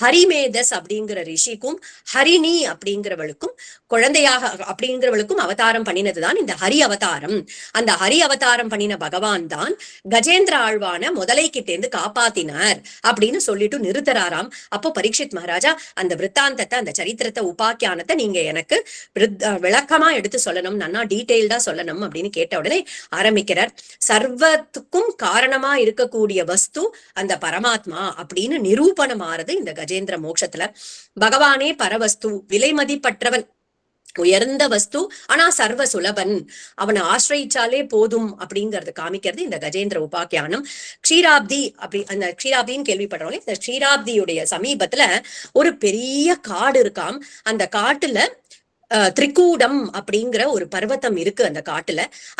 ஹரிமேதஸ் அப்படிங்கிற ரிஷிக்கும் ஹரிணி அப்படிங்கிறவளுக்கும் குழந்தையாக அப்படிங்கிறவளுக்கும் அவதாரம் பண்ணினதுதான் இந்த ஹரி அவதாரம். அந்த ஹரி அவதாரம் பண்ணின பகவான் தான் கஜேந்திர ஆழ்வான முதலைக்கிட்டேந்து காப்பாத்தினார் அப்படின்னு சொல்லிட்டு நிறுத்தராராம். அப்போ பரீட்சித் மகாராஜா அந்த விற்த்தாந்தத்தை அந்த சரித்திரத்தை உபாக்கியானத்தை நீங்க எனக்கு விளக்கமா எடுத்து சொல்லணும், நன்னா டீட்டெயில்டா சொல்லணும் அப்படின்னு கேட்ட உடனே ஆரம்பிக்கிறார். சர்வத்துக்கும் காரணமா இருக்கக்கூடிய வஸ்து அந்த பரமாத்மா அப்படின்னு நிரூபணமாறது இந்த கஜேந்திர மோட்சத்துல. பகவானே பரவஸ்து, விலை மதிப்பற்றவன், உயர்ந்த வஸ்து, ஆனா சர்வ சுலபன், அவனை ஆசிரியிச்சாலே போதும் அப்படிங்கறது காமிக்கிறது இந்த கஜேந்திர உபாக்கியானம். க்ஷீராப்தி அப்படி அந்த க்ஷீராப்தின்னு கேள்விப்படுறவங்க, இந்த க்ஷீராப்தியுடைய சமீபத்துல ஒரு பெரிய காடு இருக்காம். அந்த காட்டுல திரிகூடம் அப்படிங்கிற ஒரு பர்வத்தம் இருக்கு.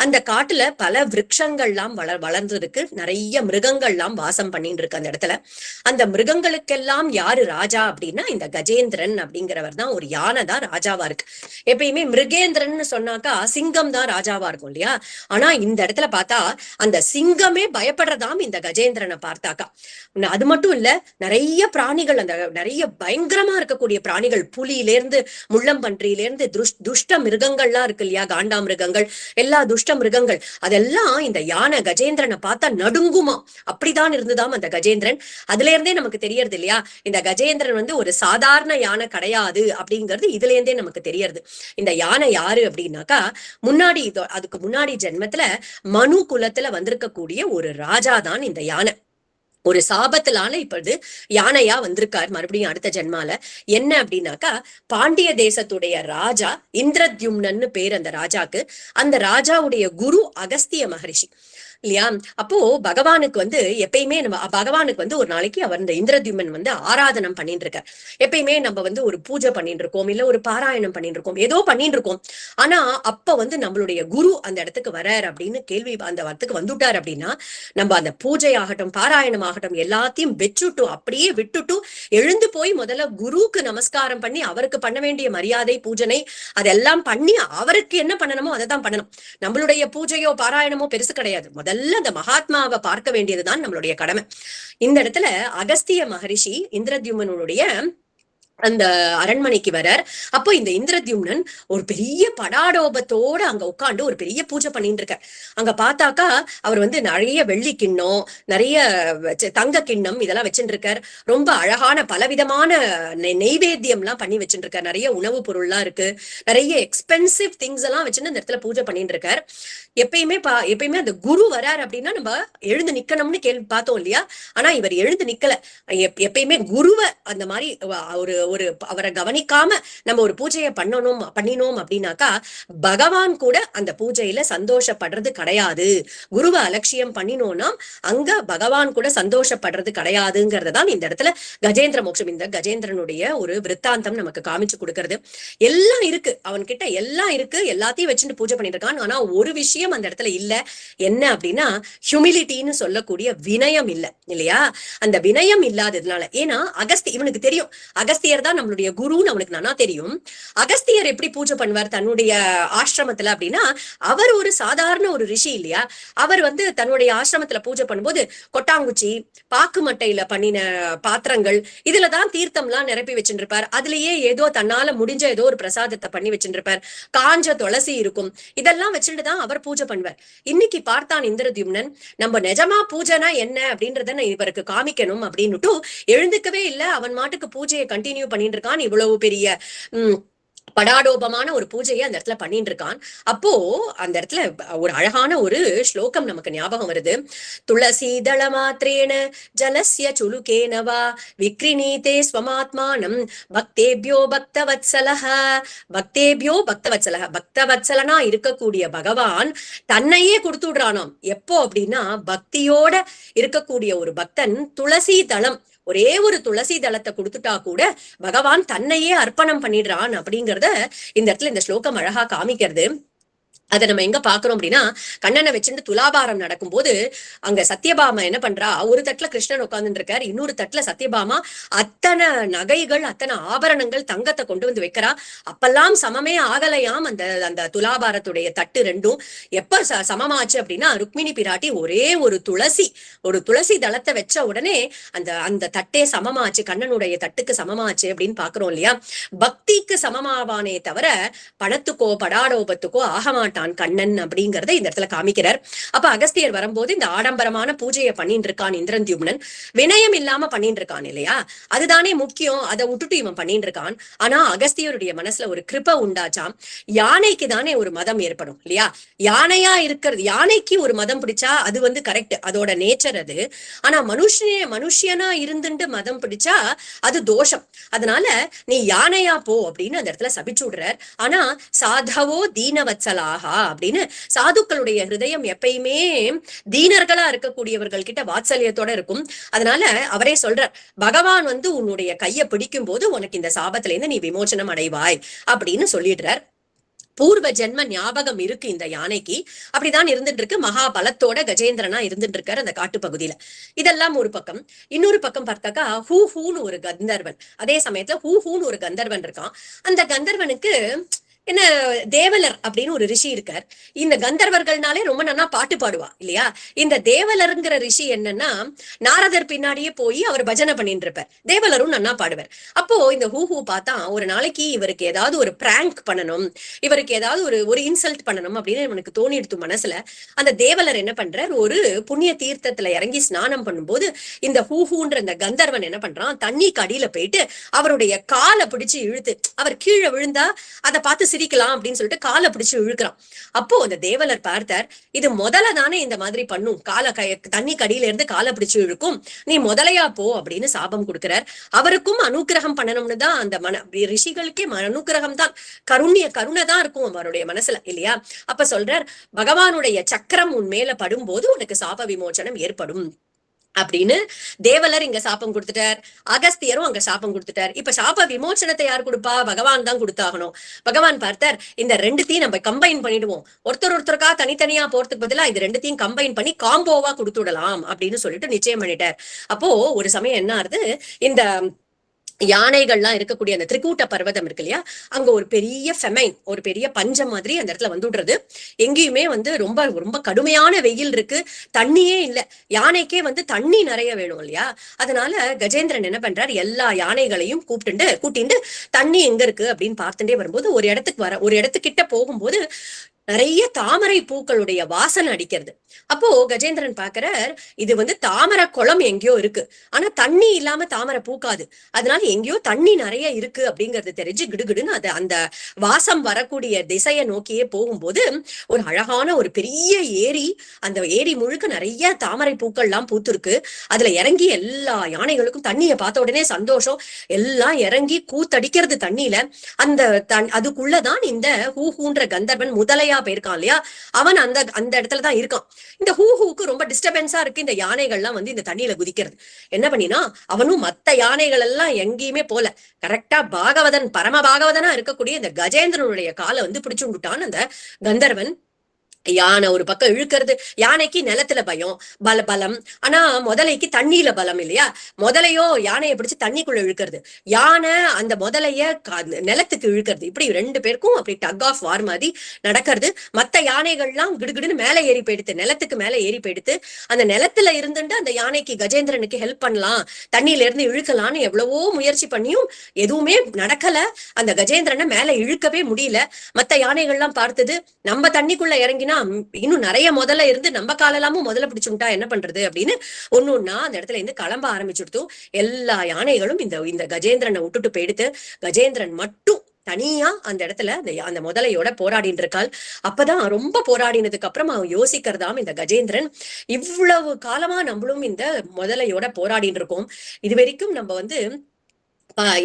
அந்த காட்டுல பல விருட்சங்கள்லாம் வளர்ந்து இருக்கு. நிறைய மிருகங்கள்லாம் வாசம் பண்ணிட்டு இருக்கு அந்த இடத்துல. அந்த மிருகங்களுக்கெல்லாம் யாரு ராஜா அப்படின்னா இந்த கஜேந்திரன் அப்படிங்கிறவர் தான். ஒரு யானை தான் ராஜாவா இருக்கு. எப்பயுமே மிருகேந்திரன் சொன்னாக்கா சிங்கம் தான் ராஜாவா இருக்கும் இல்லையா? ஆனா இந்த இடத்துல பார்த்தா அந்த சிங்கமே பயப்படுறதாம் இந்த கஜேந்திரனை பார்த்தாக்கா. அது மட்டும் இல்ல, நிறைய பிராணிகள், அந்த நிறைய பயங்கரமா இருக்கக்கூடிய பிராணிகள், புலியிலேருந்து முள்ளம்பன்றியிலேருந்து துஷ்ட மிருகங்கள்லாம் இருக்கு இல்லையா, காண்டா மிருகங்கள், எல்லா துஷ்ட மிருகங்கள் அதெல்லாம் இந்த யானை கஜேந்திரனை பார்த்தா நடுங்குமா. அப்படிதான் இருந்துதாம் அந்த கஜேந்திரன். அதுல இருந்தே நமக்கு தெரியறது இல்லையா, இந்த கஜேந்திரன் ஒரு சாதாரண யானை கிடையாது அப்படிங்கிறது இதுல இருந்தே நமக்கு தெரியறது. இந்த யானை யாரு அப்படின்னாக்கா, அதுக்கு முன்னாடி ஜென்மத்துல மனு குலத்துல வந்திருக்கக்கூடிய ஒரு ராஜா தான் இந்த யானை. ஒரு சாபத்திலான இப்பொழுது யானையா வந்திருக்கார் மறுபடியும் அடுத்த ஜென்மால. என்ன அப்படின்னாக்கா, பாண்டிய தேசத்துடைய ராஜா இந்திரத்யும்னன்னு பேர் அந்த ராஜாக்கு. அந்த ராஜாவுடைய குரு அகஸ்திய மகரிஷி இல்லையா? அப்போ பகவானுக்கு எப்பயுமே நம்ம பகவானுக்கு ஒரு நாளைக்கு அவர் இந்த இந்திரத்யும்னன் ஆராதனம் பண்ணிட்டு இருக்கார். எப்பயுமே நம்ம ஒரு பூஜை பண்ணிட்டு இருக்கோம், இல்ல ஒரு பாராயணம் பண்ணிட்டு இருக்கோம், ஏதோ பண்ணிட்டு இருக்கோம். ஆனா அப்ப நம்மளுடைய குரு அந்த இடத்துக்கு வரார் அப்படின்னு கேள்வி அந்த இடத்துக்கு வந்துட்டார் அப்படின்னா, நம்ம அந்த பூஜை ஆகட்டும் பாராயணம் ஆகட்டும் எல்லாத்தையும் வச்சுட்டு அப்படியே விட்டுட்டு எழுந்து போய் முதல்ல குருவுக்கு நமஸ்காரம் பண்ணி அவருக்கு பண்ண வேண்டிய மரியாதை பூஜனை அதெல்லாம் பண்ணி அவருக்கு என்ன பண்ணணுமோ அதை தான் பண்ணணும். நம்மளுடைய பூஜையோ பாராயணமோ பெருசு கிடையாது. முதல்ல அந்த மகாத்மாவை பார்க்க வேண்டியதுதான் நம்மளுடைய கடமை. இந்த இடத்துல அகஸ்திய மகரிஷி இந்திரத்யும்னனுடைய அந்த அரண்மனைக்கு வரார். அப்போ இந்த இந்திரத்யும்னன் ஒரு பெரிய படாடோபத்தோட அங்க உட்காந்து ஒரு பெரிய பூஜை பண்ணிட்டு இருக்கார். அங்க பார்த்தாக்கா அவர் நிறைய வெள்ளி கிண்ணம், நிறைய தங்க கிண்ணம் இதெல்லாம் வச்சுட்டு இருக்கார். ரொம்ப அழகான பலவிதமான நெய்வேத்தியம் எல்லாம் பண்ணி வச்சுட்டு இருக்கார். நிறைய உணவு பொருள்லாம் இருக்கு, நிறைய எக்ஸ்பென்சிவ் திங்ஸ் எல்லாம் வச்சுட்டு இந்த இடத்துல பூஜை பண்ணிட்டு இருக்கார். எப்பயுமே அந்த குரு வரார் அப்படின்னா நம்ம எழுந்து நிக்கணும்னு கேள்வி பார்த்தோம் இல்லையா? ஆனா இவர் எழுந்து நிக்கல. எப்பயுமே குருவை அந்த மாதிரி ஒரு அவரை கவனிக்காம நம்ம ஒரு பூஜையை பண்ணினோம் அப்படின்னாக்கா பகவான் கூட அந்த பூஜையில சந்தோஷப்படுறது கிடையாது. குருவை அலட்சியம் பண்ணினோம்னா அங்க பகவான் கூட சந்தோஷப்படுறது கிடையாதுங்கிறதான் இந்த இடத்துல கஜேந்திர மோட்சம், இந்த கஜேந்திரனுடைய ஒரு விற்த்தாந்தம் நமக்கு காமிச்சு கொடுக்கறது. எல்லாம் இருக்கு அவன்கிட்ட, எல்லாம் இருக்கு, எல்லாத்தையும் வச்சுட்டு பூஜை பண்ணிட்டு இருக்கான். ஆனா ஒரு விஷயம் அந்த இடத்துல இல்ல. என்ன அப்படின்னா ஹியூமிலிட்டின்னு சொல்லக்கூடிய வினயம் இல்ல இல்லையா? அந்த வினயம் இல்லாததுனால, ஏன்னா இவனுக்கு தெரியும் அகஸ்தியர் தான் நம்மளுடைய குருன்னு அவனுக்கு நானா தெரியும். அகஸ்தியர் எப்படி பூஜை பண்ணுவார் தன்னுடைய ஆசிரமத்துல அப்படின்னா, அவர் ஒரு சாதாரண ஒரு ரிஷி இல்லையா? அவர் தன்னுடைய ஆசிரமத்துல பூஜை பண்ணும்போது கொட்டாங்குச்சி, பாக்கு மட்டையில பண்ணின பாத்திரங்கள் இதுலதான் தீர்த்தம் எல்லாம் நிரப்பி வச்சுட்டு இருப்பார். அதுலயே ஏதோ தன்னால முடிஞ்ச ஏதோ ஒரு பிரசாதத்தை பண்ணி வச்சுட்டு இருப்பார். காஞ்ச துளசி இருக்கும், இதெல்லாம் வச்சுட்டு தான் அவர் பூஜை பண்ணுவார். இன்னைக்கு பார்த்தான் இந்திரத்யும்னன், நம்ம நிஜமா பூஜைனா என்ன அப்படின்றத இவருக்கு காமிக்கணும் அப்படின்னுட்டு எழுந்துக்கவே இல்லை. அவன் மாட்டுக்கு பூஜையை கண்டினியூ கண்டினியூ பண்ணிட்டு இருக்கான். இவ்வளவு பெரிய படாடோபமான ஒரு பூஜையை அந்த இடத்துல பண்ணிட்டு இருக்கான். அப்போ அந்த இடத்துல ஒரு அழகான ஒரு ஸ்லோகம் நமக்கு ஞாபகம் வருது. துளசீதள மாத்திரேன ஜலஸ்ய சுலுகேனவா விக்ரிணீதே ஸ்வமாத்மானம் பக்தேபியோ பக்தவத்சலஹ. பக்தேபியோ பக்தவத்சலஹ. பக்தவத்சலனா இருக்கக்கூடிய பகவான் தன்னையே கொடுத்துடுறானாம். எப்போ அப்படின்னா பக்தியோட இருக்கக்கூடிய ஒரு பக்தன் துளசி தளம், ஒரே ஒரு துளசி தளத்தை கொடுத்துட்டா கூட பகவான் தன்னையே அர்ப்பணம் பண்ணிடுறான் அப்படிங்கறத இந்த இடத்துல இந்த ஸ்லோகம் அழகா காமிக்கிறது. அதை நம்ம எங்க பாக்குறோம் அப்படின்னா, கண்ணனை வச்சுட்டு துலாபாரம் நடக்கும்போது அங்க சத்யபாமா என்ன பண்றா, ஒரு தட்டுல கிருஷ்ணன் உட்கார்ந்துட்டு இருக்காரு, இன்னொரு தட்டுல சத்யபாமா அத்தனை நகைகள் அத்தனை ஆபரணங்கள் தங்கத்தை கொண்டு வந்து வைக்கிறா. அப்பெல்லாம் சமமே ஆகலையாம் அந்த அந்த துலாபாரத்துடைய தட்டு ரெண்டும். எப்ப சமமாச்சு அப்படின்னா, ருக்மிணி பிராட்டி ஒரே ஒரு துளசி தளத்தை வச்ச உடனே அந்த அந்த தட்டே சமமாச்சு, கண்ணனுடைய தட்டுக்கு சமமாச்சு அப்படின்னு பாக்குறோம் இல்லையா. பக்திக்கு சமமாவானே தவிர பணத்துக்கோ படாடோபத்துக்கோ ஆக மாட்டான் கண்ணன் அப்படிங்கறத இந்த இடத்துல காமிக்கிறார். அப்ப அகஸ்தியர் வரும்போது இந்த ஆடம்பரமான பூஜையை பண்ணிட்டு இருக்கான் இந்திரத்யும்னன், வினயம் இல்லாம பண்ணிட்டு இருக்கான் இல்லையா, அதுதானே முக்கியம். அதை விட்டுட்டு இவன் பண்ணிட்டு இருக்கான். ஆனா அகஸ்தியருடைய மனசுல ஒரு கிருப உண்டாச்சாம். யானைக்கு தானே ஒரு மதம் ஏற்படும் இல்லையா, யானையா இருக்கிறது, யானைக்கு ஒரு மதம் பிடிச்சா அது கரெக்ட், அதோட நேச்சர் அது. ஆனா மனுஷனா இருந்துட்டு மதம் பிடிச்சா அது தோஷம். அதனால நீ யானையா போ அப்படின்னு அந்த இடத்துல சபிச்சு விடுறார். ஆனா சாதவோ தீனவத்சலாக அப்படின்னு, சாதுக்களுடைய ஹிருதயம் எப்பயுமே தீனர்களா இருக்கக்கூடியவர்கள் கிட்ட வாத்சல்யத்தோட இருக்கும். அதனால அவரே சொல்றார், பகவான் உன்னுடைய கையை பிடிக்கும் போது உனக்கு இந்த சாபத்துல இருந்து நீ விமோசனம் அடைவாய் அப்படின்னு சொல்லிடுறார். பூர்வ ஜென்ம ஞாபகம் இருக்கு இந்த யானைக்கு, அப்படிதான் இருந்துட்டு இருக்கு. மகாபலத்தோட கஜேந்திரனா இருந்துட்டு இருக்காரு அந்த காட்டு பகுதியில. இதெல்லாம் ஒரு பக்கம். இன்னொரு பக்கம் பார்த்தாக்கா ஹூன்னு ஒரு கந்தர்வன், அதே சமயத்துல ஹூன்னு ஒரு கந்தர்வன் இருக்கான். அந்த கந்தர்வனுக்கு என்ன, தேவலர் அப்படின்னு ஒரு ரிஷி இருக்கார். இந்த கந்தர்வர்கள்னாலே ரொம்ப நல்லா பாட்டு பாடுவா இல்லையா. இந்த தேவலருங்கிற ரிஷி என்னன்னா, நாரதர் பின்னாடியே போய் அவர் பஜனை பண்ணிட்டு இருப்பார். தேவலரும் நல்லா பாடுவார். அப்போ இந்த ஹூ பார்த்தா, ஒரு நாளைக்கு இவருக்கு ஏதாவது ஒரு பிராங்க் பண்ணணும், இவருக்கு ஏதாவது ஒரு இன்சல்ட் பண்ணணும் அப்படின்னு இவனுக்கு தோணிடுத்து மனசுல. அந்த தேவலர் என்ன பண்றார், ஒரு புண்ணிய தீர்த்தத்துல இறங்கி ஸ்நானம் பண்ணும்போது இந்த ஹூன்ற இந்த கந்தர்வன் என்ன பண்றான், தண்ணிக்கு அடியில போயிட்டு அவருடைய காலை பிடிச்சு இழுத்து, அவர் கீழே விழுந்தா அதை பார்த்து சிரிக்கலாம் அப்படின்னு சொல்லிட்டு காலை பிடிச்சு இழுக்கிறான். அப்போ அந்த தேவலர் பார்த்தார், இது முதல்ல தானே இந்த மாதிரி பண்ணும், தண்ணி கடியில இருந்து காலை பிடிச்சு இழுக்கும், நீ முதலையா போ அப்படின்னு சாபம் கொடுக்கிறார். அவருக்கும் அனுக்கிரகம் பண்ணணும்னு தான் அந்த ரிஷிகளுக்கே அனுக்கிரகம் தான், கருணை தான் இருக்கும் அவருடைய மனசுல இல்லையா. அப்ப சொல்றார், பகவானுடைய சக்கரம் உன் மேல படும்போது உனக்கு சாப விமோச்சனம் ஏற்படும் அப்படின்னு தேவலர் இங்க சாபம் கொடுத்துட்டார். அகஸ்தியரும் அங்க சாபம் கொடுத்துட்டார். இப்ப சாப விமோச்சனத்தை யார் கொடுப்பா, பகவான் தான் கொடுத்தாகணும். பகவான் பார்த்தார், இந்த ரெண்டுத்தையும் நம்ம கம்பைன் பண்ணிடுவோம், ஒருத்தருக்கா தனித்தனியா போறதுக்கு பதிலா இது ரெண்டுத்தையும் கம்பைன் பண்ணி காம்போவா கொடுத்துடலாம் அப்படின்னு சொல்லிட்டு நிச்சயம் பண்ணிட்டார். அப்போ ஒரு சமயம் என்ன ஆகுது, இந்த யானைகள்லாம் இருக்கக்கூடிய அந்த திரிகூட்ட பர்வதம் இருக்கு இல்லையா, அங்க ஒரு பெரிய ஃபெமைன், ஒரு பெரிய பஞ்சம் மாதிரி அந்த இடத்துல வந்துடுறது. எங்கேயுமே ரொம்ப ரொம்ப கடுமையான வெயில் இருக்கு, தண்ணியே இல்லை. யானைக்கே தண்ணி நிறைய வேணும் இல்லையா. அதனால கஜேந்திரன் என்ன பண்றாரு, எல்லா யானைகளையும் கூட்டிட்டு தண்ணி எங்க இருக்கு அப்படின்னு பார்த்துட்டே வரும்போது ஒரு இடத்துக்கிட்ட போகும்போது நிறைய தாமரை பூக்களுடைய வாசனை அடிக்கிறது. அப்போ கஜேந்திரன் பாக்குறார், இது தாமரை குளம் எங்கேயோ இருக்கு, ஆனா தண்ணி இல்லாம தாமரை பூக்காது, அதனால எங்கேயோ தண்ணி நிறைய இருக்கு அப்படிங்கறது தெரிஞ்சு கிடுகிடுன்னு அந்த வாசம் வரக்கூடிய திசையை நோக்கியே போகும்போது ஒரு அழகான ஒரு பெரிய ஏரி, அந்த ஏரி முழுக்க நிறைய தாமரை பூக்கள் எல்லாம் பூத்துருக்கு. அதுல இறங்கி எல்லா யானைகளுக்கும் தண்ணியை பார்த்த உடனே சந்தோஷம், எல்லாம் இறங்கி கூத்தடிக்கிறது தண்ணியில. அதுக்குள்ளதான் இந்த ஹூன்ற கந்தர்வன் முதலையா போயிருக்கான் இல்லையா, அவன் அந்த இடத்துலதான் இருக்கான். இந்த ஹூக்கு ரொம்ப டிஸ்டர்பன்ஸா இருக்கு இந்த யானைகள்லாம் இந்த தண்ணியில குதிக்கிறது. என்ன பண்ணினா, அவனும் மத்த யானைகள் எல்லாம் எங்கேயுமே போல கரெக்டா பரம பாகவதனா இருக்கக்கூடிய இந்த கஜேந்திரனுடைய காலை பிடிச்சு விட்டான் அந்த கந்தர்வன். யானை ஒரு பக்கம் இழுக்கிறது, யானைக்கு நிலத்துல பலம், ஆனா முதலைக்கு தண்ணியில பலம் இல்லையா. முதலையோ யானையை பிடிச்சு தண்ணிக்குள்ள இழுக்கிறது, யானை அந்த முதலைய நிலத்துக்கு இழுக்கிறது. இப்படி ரெண்டு பேருக்கும் அப்படி டக் ஆஃப் வார் மாதிரி நடக்கிறது. மத்த யானைகள்லாம் கிடுகிடுன்னு மேல ஏறி போயிடுத்து, நிலத்துக்கு மேல ஏறி போயிடுத்து. அந்த நிலத்துல இருந்துட்டு அந்த யானைக்கு கஜேந்திரனுக்கு ஹெல்ப் பண்ணலாம், தண்ணியில இருந்து இழுக்கலான்னு எவ்வளவோ முயற்சி பண்ணியும் எதுவுமே நடக்கல. அந்த கஜேந்திரனை மேல இழுக்கவே முடியல. மத்த யானைகள்லாம் பார்த்தது, நம்ம தண்ணிக்குள்ள இறங்கினா ஏன்னா இன்னும் நிறைய முதல்ல இருந்து நம்ம காலெல்லாமும் முதல்ல பிடிச்சுட்டா என்ன பண்றது அப்படின்னு ஒன்னொன்னா அந்த இடத்துல இருந்து கிளம்ப ஆரம்பிச்சுடுத்து. எல்லா யானைகளும் இந்த இந்த கஜேந்திரனை விட்டுட்டு போயிடுத்து. கஜேந்திரன் மட்டும் தனியா அந்த இடத்துல அந்த முதலையோட போராடிட்டு இருக்காள். அப்பதான் ரொம்ப போராடினதுக்கு அப்புறம் அவன் யோசிக்கிறதாம் இந்த கஜேந்திரன், இவ்வளவு காலமா நம்மளும் இந்த முதலையோட போராடிட்டு இருக்கோம், இது வரைக்கும் நம்ம வந்து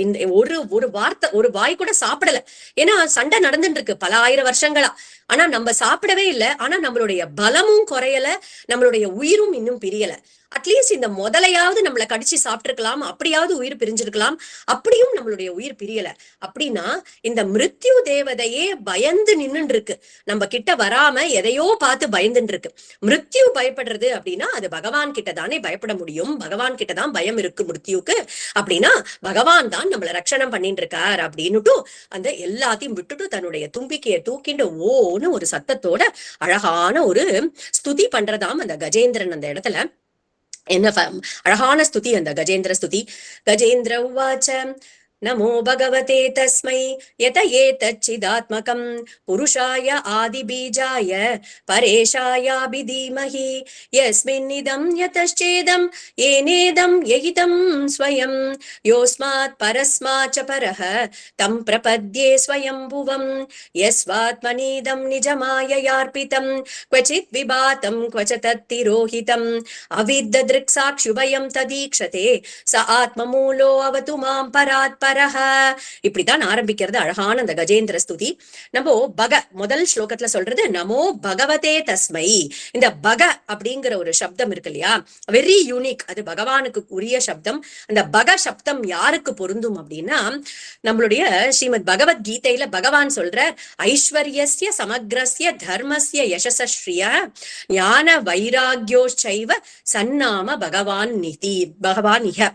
இந்த ஒரு ஒரு வார்த்தை ஒரு வாய் கூட சாப்பிடல. ஏன்னா சண்டை நடந்துட்டு இருக்கு பல ஆயிரம் வருஷங்களா. ஆனா நம்ம சாப்பிடவே இல்லை. ஆனா நம்மளுடைய பலமும் குறையல, நம்மளுடைய உயிரும் இன்னும் பிரியல. அட்லீஸ்ட் இந்த முதலையாவது நம்மளை கடிச்சு சாப்பிட்டுருக்கலாம், அப்படியாவது உயிர் பிரிஞ்சிருக்கலாம். அப்படியும் நம்மளுடைய உயிர் பிரியல. அப்படின்னா இந்த மிருத்யு தேவதையே பயந்து நின்னுட்டு இருக்கு, நம்ம கிட்ட வராம எதையோ பார்த்து பயந்துட்டு இருக்கு. மிருத்யு பயப்படுறது அப்படின்னா அது பகவான் கிட்ட தானே பயப்பட முடியும். பகவான் கிட்டதான் பயம் இருக்கு மிருத்யுக்கு. அப்படின்னா பகவான் தான் நம்மளை ரட்சணம் பண்ணிட்டு இருக்கார் அப்படின்னுட்டு அந்த எல்லாத்தையும் விட்டுட்டு தன்னுடைய தும்பிக்கையை தூக்கிண்டு ஓன்னு ஒரு சத்தத்தோட அழகான ஒரு ஸ்துதி பண்றதாம் அந்த கஜேந்திரன் அந்த இடத்துல. என்ன அழகான ஸ்துதி அந்த கஜேந்திர ஸ்துதி. கஜேந்திர உவாச்ச நமோ பகவதே தஸ்மை யத ஏதச்சிதாத்மகம் புருஷாய ஆதிபீஜாய பரேஷாயாபிதீமஹி யஸ்மின்னிதம் யதச்சேதம் ஏனேதம் யயிதம் ஸ்வயம் யோஸ்மாத் பரஸ்மாச்ச பரஹ தம் பிரபத்யே ஸ்வயம்புவம் யஸ்வாத்மனீதம் நிஜமாயயார்பிதம் க்வசித் விபாதம் க்வச தத்திரோஹிதம் அவித்தத்ருக்சாக்ஷுபயம் ததீக்ஷதே ச ஆத்மமூலோ அவது மாம் பராத் பரஹ. இப்படித்தான் ஆரம்பிக்கிறது அழகான அந்த கஜேந்திர ஸ்துதி. நம்ம பக முதல் ஸ்லோகத்துல சொல்றது நமோ பகவதே தஸ்மை. இந்த பக அப்படிங்கிற ஒரு சப்தம் இருக்கு இல்லையா, வெரி யூனிக், அது பகவானுக்கு உரிய சப்தம். அந்த பக சப்தம் யாருக்கு பொருந்தும் அப்படின்னா, நம்மளுடைய ஸ்ரீமத் பகவத்கீதையில பகவான் சொல்ற ஐஸ்வர்யஸ்ய சமக்ரஸ்ய தர்மஸ்ய யசஸ்ஸ்ரிய ஞான வைராக்யோச்சைவ சன்னாம பகவான் நிதி பகவான் இஹ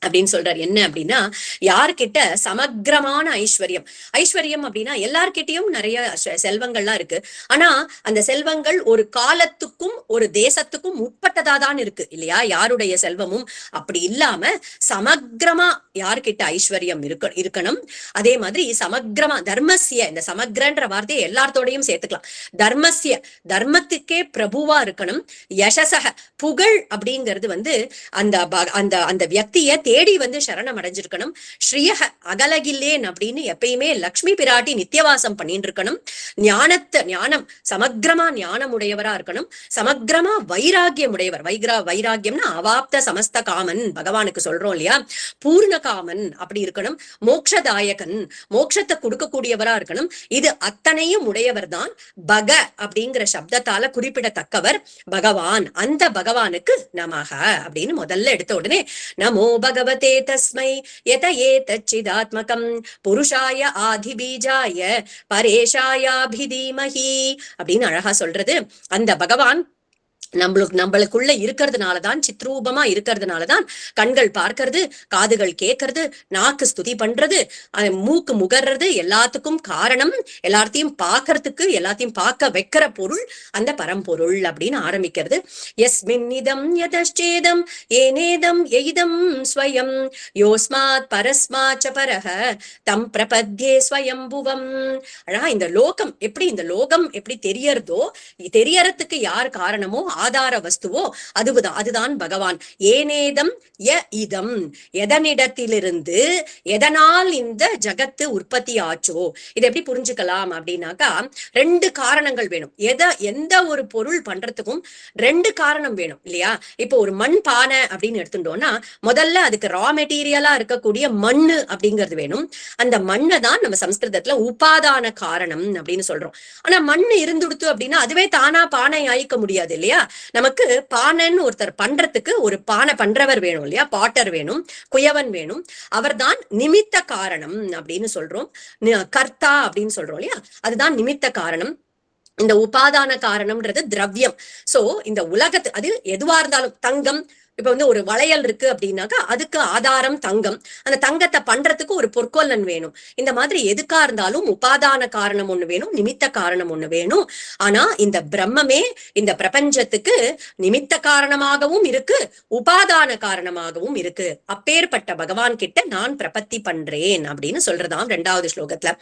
அப்படின்னு சொல்றாரு. என்ன அப்படின்னா, யார்கிட்ட சமக்கிரமான ஐஸ்வர்யம், ஐஸ்வர்யம் அப்படின்னா எல்லார்கிட்டையும் நிறைய செல்வங்கள்லாம் இருக்கு. ஆனா அந்த செல்வங்கள் ஒரு காலத்துக்கும் ஒரு தேசத்துக்கும் உட்பட்டதா தான் இருக்கு இல்லையா, யாருடைய செல்வமும். அப்படி இல்லாம சமக்கிரமா யார்கிட்ட ஐஸ்வர்யம் இருக்கணும். அதே மாதிரி சமக்கிரமா தர்மஸ்ய, இந்த சமக்கிரன்ற வார்த்தையை எல்லாத்தோடையும் சேர்த்துக்கலாம். தர்மஸ்ய, தர்மத்துக்கே பிரபுவா இருக்கணும். யசசக, புகழ் அப்படிங்கிறது வந்து அந்த அந்த அந்த வியக்திய தேடி வந்து சரணம் அடைஞ்சிருக்கணும். ஸ்ரீயக, அகலகில்லேன் அப்படின்னு எப்பயுமே லக்ஷ்மி பிராட்டி நித்தியவாசம் பண்ணிட்டு இருக்கணும். ஞானம் சமக்கிரமா ஞானம் உடையவரா இருக்கணும். சமக்கிரமா வைராகியம் உடையவர். வைராகியம்னா அவாப்த சமஸ்த காமன் பகவானுக்கு சொல்றோம் இல்லையா, பூர்ண காமன் அப்படி இருக்கணும். மோக்ஷதாயகன், மோட்சத்தை கொடுக்கக்கூடியவரா இருக்கணும். இது அத்தனையும் உடையவர் தான் பக அப்படிங்கிற சப்தத்தால குறிப்பிடத்தக்கவர் பகவான். அந்த பகவானுக்கு நமக அப்படின்னு முதல்ல எடுத்த உடனே நமோ பகவதே தஸ்மை யத ஏதச்சிதாத்மகம் புருஷாய ஆதிபீஜாய பரேஷாயாபிதீமஹி அப்படின்னு அழகா சொல்றது. அந்த பகவான் நம்மளுக்குள்ள இருக்கிறதுனாலதான், சித்ரூபமா இருக்கிறதுனாலதான் கண்கள் பார்க்கறது, காதுகள் கேட்கறது, நாக்கு ஸ்துதி பண்றது, மூக்கு முகர்றது, எல்லாத்துக்கும் காரணம், எல்லாத்தையும் பார்க்கறதுக்கு, எல்லாத்தையும் பார்க்க வைக்கிற பொருள் அந்த பரம்பொருள் அப்படின்னு ஆரம்பிக்கிறது. யஸ்மின்னிதம் யதச்சேதம் ஏனேதம் எய்தம் ஸ்வயம் யோஸ்மாத் பரஸ்மாச்ச பரஹ தம் பிரபத்யே ஸ்வயம்புவம். அழகா இந்த லோகம் எப்படி, இந்த லோகம் எப்படி தெரியறதோ, தெரியறதுக்கு யார் காரணமோ ஆதார வஸ்துவோ அதுதான் பகவான். ஏனேதம் ய இதம், எதனிடத்திலிருந்து எதனால் இந்த ஜகத்து உற்பத்தி ஆச்சோ. இதை எப்படி புரிஞ்சுக்கலாம் அப்படின்னாக்கா, ரெண்டு காரணங்கள் வேணும். எந்த ஒரு பொருள் பண்றதுக்கும் ரெண்டு காரணம் வேணும் இல்லையா. இப்போ ஒரு மண் பானை அப்படின்னு எடுத்துட்டோம்னா முதல்ல அதுக்கு ரா மெட்டீரியலா இருக்கக்கூடிய மண்ணு அப்படிங்கிறது வேணும். அந்த மண்ணை தான் நம்ம சம்ஸ்கிருதத்துல உபாதான காரணம் அப்படின்னு சொல்றோம். ஆனா மண் இருந்துடுத்து அப்படின்னா அதுவே தானா பானை ஆயிக்க முடியாது இல்லையா. நமக்கு பானைன்னு ஒருத்தர் பண்றதுக்கு ஒரு பானை பண்றவர் வேணும் இல்லையா, பாட்டர் வேணும், குயவன் வேணும். அவர் தான் நிமித்த காரணம் அப்படின்னு சொல்றோம், கர்த்தா அப்படின்னு சொல்றோம் இல்லையா, அதுதான் நிமித்த காரணம். இந்த உபாதான காரணம்ன்றது திரவியம். சோ இந்த உலகத்து அது எதுவா இருந்தாலும், தங்கம், இப்ப வந்து ஒரு வளையல் இருக்கு அப்படின்னாக்கா அதுக்கு ஆதாரம் தங்கம். அந்த தங்கத்தை பண்றதுக்கு ஒரு பொற்கொல்லன் வேணும். இந்த மாதிரி எதுக்கா இருந்தாலும் உபாதான காரணம் ஒண்ணு வேணும், நிமித்த காரணம் ஒண்ணு வேணும். ஆனா இந்த பிரம்மமே இந்த பிரபஞ்சத்துக்கு நிமித்த காரணமாகவும் இருக்கு, உபாதான காரணமாகவும் இருக்கு. அப்பேற்பட்ட பகவான் கிட்ட நான் பிரபத்தி பண்றேன் அப்படின்னு சொல்றதாம் 2வது ஸ்லோகத்துல.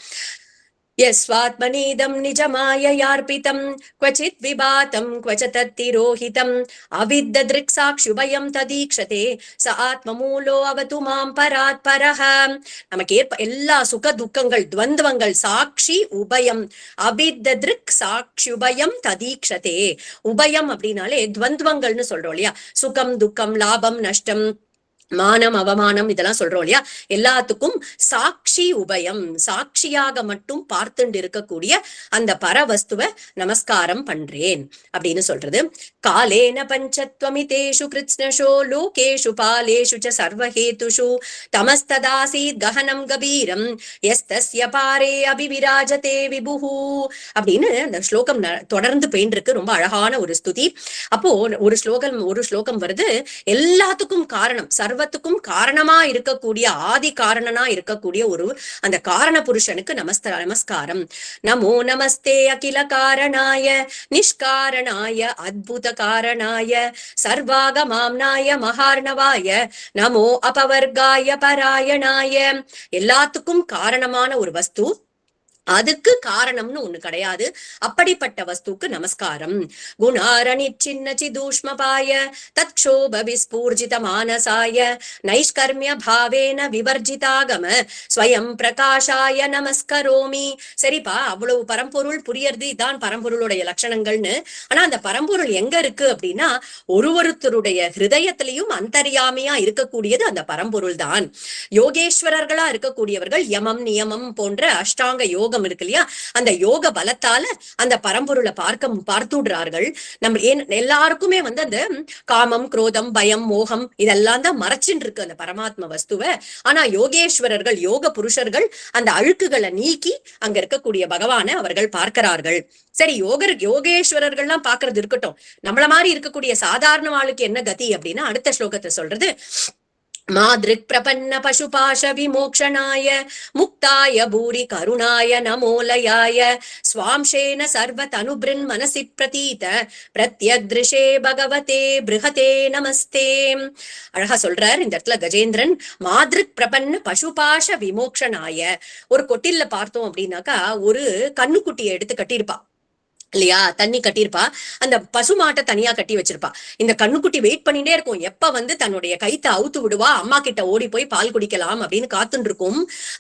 यस्वात्मनीदं निजमाययार्पितं क्वचित् विभातं क्वच तत्तिरोहितं अविद्दृक्साक्षुभयं तदीक्षते स ஆத்மமூலோ அவது மாம் பராத் பரஹ. நமக்கு எல்லா சுக துக்கங்கள் துவந்துவங்கள் சாட்சி உபயம் அபித்தத்ருக் சாட்சியுபயம் ததீக்ஷதே. உபயம் அப்படின்னாலே துவந்துவங்கள்னு சொல்றோம் இல்லையா, சுகம் துக்கம் லாபம் நஷ்டம் மானம் அவமானம் இதெல்லாம் சொல்றோம் இல்லையா, எல்லாத்துக்கும் சாட்சி உபயம் சாட்சியாக மட்டும் பார்த்துண்டு இருக்கக்கூடிய அந்த பரவஸ்துவ நமஸ்காரம் பண்றேன் அப்படின்னு சொல்றது. காலேன பஞ்சத்வமிதேஷு கிருத்ஸ்னஷோ லோகேஷு பாலேஷு ச சர்வஹேதுஷு தமஸ்ததாசீத் கஹனம் கபீரம் யஸ்தஸ்ய பாரே அபிவிராஜதே விபுஹு அப்படின்னு அந்த ஸ்லோகம் தொடர்ந்து பெயின்றிருக்கு. ரொம்ப அழகான ஒரு ஸ்துதி. அப்போ ஒரு ஸ்லோகம் வருது, எல்லாத்துக்கும் காரணம் சர்வத்துக்கும் காரணமா இருக்கக்கூடிய ஆதி காரணனா இருக்கக்கூடிய ஒரு அந்த காரண புருஷனுக்கு நமஸ்காரம். நமோ நமஸ்தே அகில காரணாய நிஷ்காரணாய அத்புத காரணாய சர்வாகமாம்னாய மகார்ணவாய நமோ அபவர்காய பராயணாய. எல்லாத்துக்கும் காரணமான ஒரு வஸ்து, அதுக்கு காரணம்னு ஒண்ணு கிடையாது, அப்படிப்பட்ட வஸ்துக்கு நமஸ்காரம். குணாரணி சின்ன சிதூஷ்மபாய தத்ஷோப விஸ்பூர்ஜித மானசாய நைஷ்கர்மிய பாவேன விவர்ஜிதாகம ஸ்வயம் பிரகாஷாய நமஸ்கரோமி. சரிப்பா, அவ்வளவு பரம்பொருள் புரியறது, இதான் பரம்பொருளுடைய லட்சணங்கள்னு. ஆனா அந்த பரம்பொருள் எங்க இருக்கு அப்படின்னா ஒருவருத்தருடைய ஹிருதயத்திலையும் அந்தர்யாமியா இருக்கக்கூடியது அந்த பரம்பொருள் தான். யோகேஸ்வரர்களா இருக்கக்கூடியவர்கள் யமம் நியமம் போன்ற அஷ்டாங்க யோக இருக்கு இல்லையா, அந்த யோக பலத்தால அந்த பரம்பொருளை பார்த்துடுறார்கள். நம்ம எல்லாருக்குமே அந்த காமம் குரோதம் பயம் மோகம் இதெல்லாம் தான் மறைச்சுட்டு இருக்கு அந்த பரமாத்ம வஸ்துவ. ஆனா யோகேஸ்வரர்கள் யோக புருஷர்கள் அந்த அழுக்குகளை நீக்கி அங்க இருக்கக்கூடிய பகவானை அவர்கள் பார்க்கிறார்கள். சரி, யோகேஸ்வரர்கள்லாம் பாக்குறது இருக்கட்டும், நம்மள மாதிரி இருக்கக்கூடிய சாதாரண ஆளுக்கு என்ன கதி அப்படின்னா அடுத்த ஸ்லோகத்தை சொல்றது. மாத்ருக் பிரபன்ன பசுபாஷ விமோக்ஷனாய முக்தாய பூரி கருணாய நமோலயாய ஸ்வாம்சேன சர்வ தனுபிருன் மனசி பிரதீத பிரத்யக்திருஷே பகவதே பிருஹதே நமஸ்தே. அழகா சொல்றார் இந்த இடத்துல கஜேந்திரன். மாத்ருக் பிரபன்ன பசுபாஷ விமோக்ஷனாய. ஒரு கொட்டில்ல பார்த்தோம் அப்படின்னாக்கா ஒரு கண்ணுக்குட்டியை எடுத்து கட்டியிருப்பா இல்லையா, தண்ணி கட்டியிருப்பா, அந்த பசுமாட்டை தனியா கட்டி வச்சிருப்பா. இந்த கண்ணுக்குட்டி வெயிட் பண்ணிட்டே இருக்கும், எப்ப தன்னுடைய கைத்தை அவுத்து விடுவா, அம்மா கிட்ட ஓடி போய் பால் குடிக்கலாம் அப்படின்னு காத்துட்டு இருக்கும்.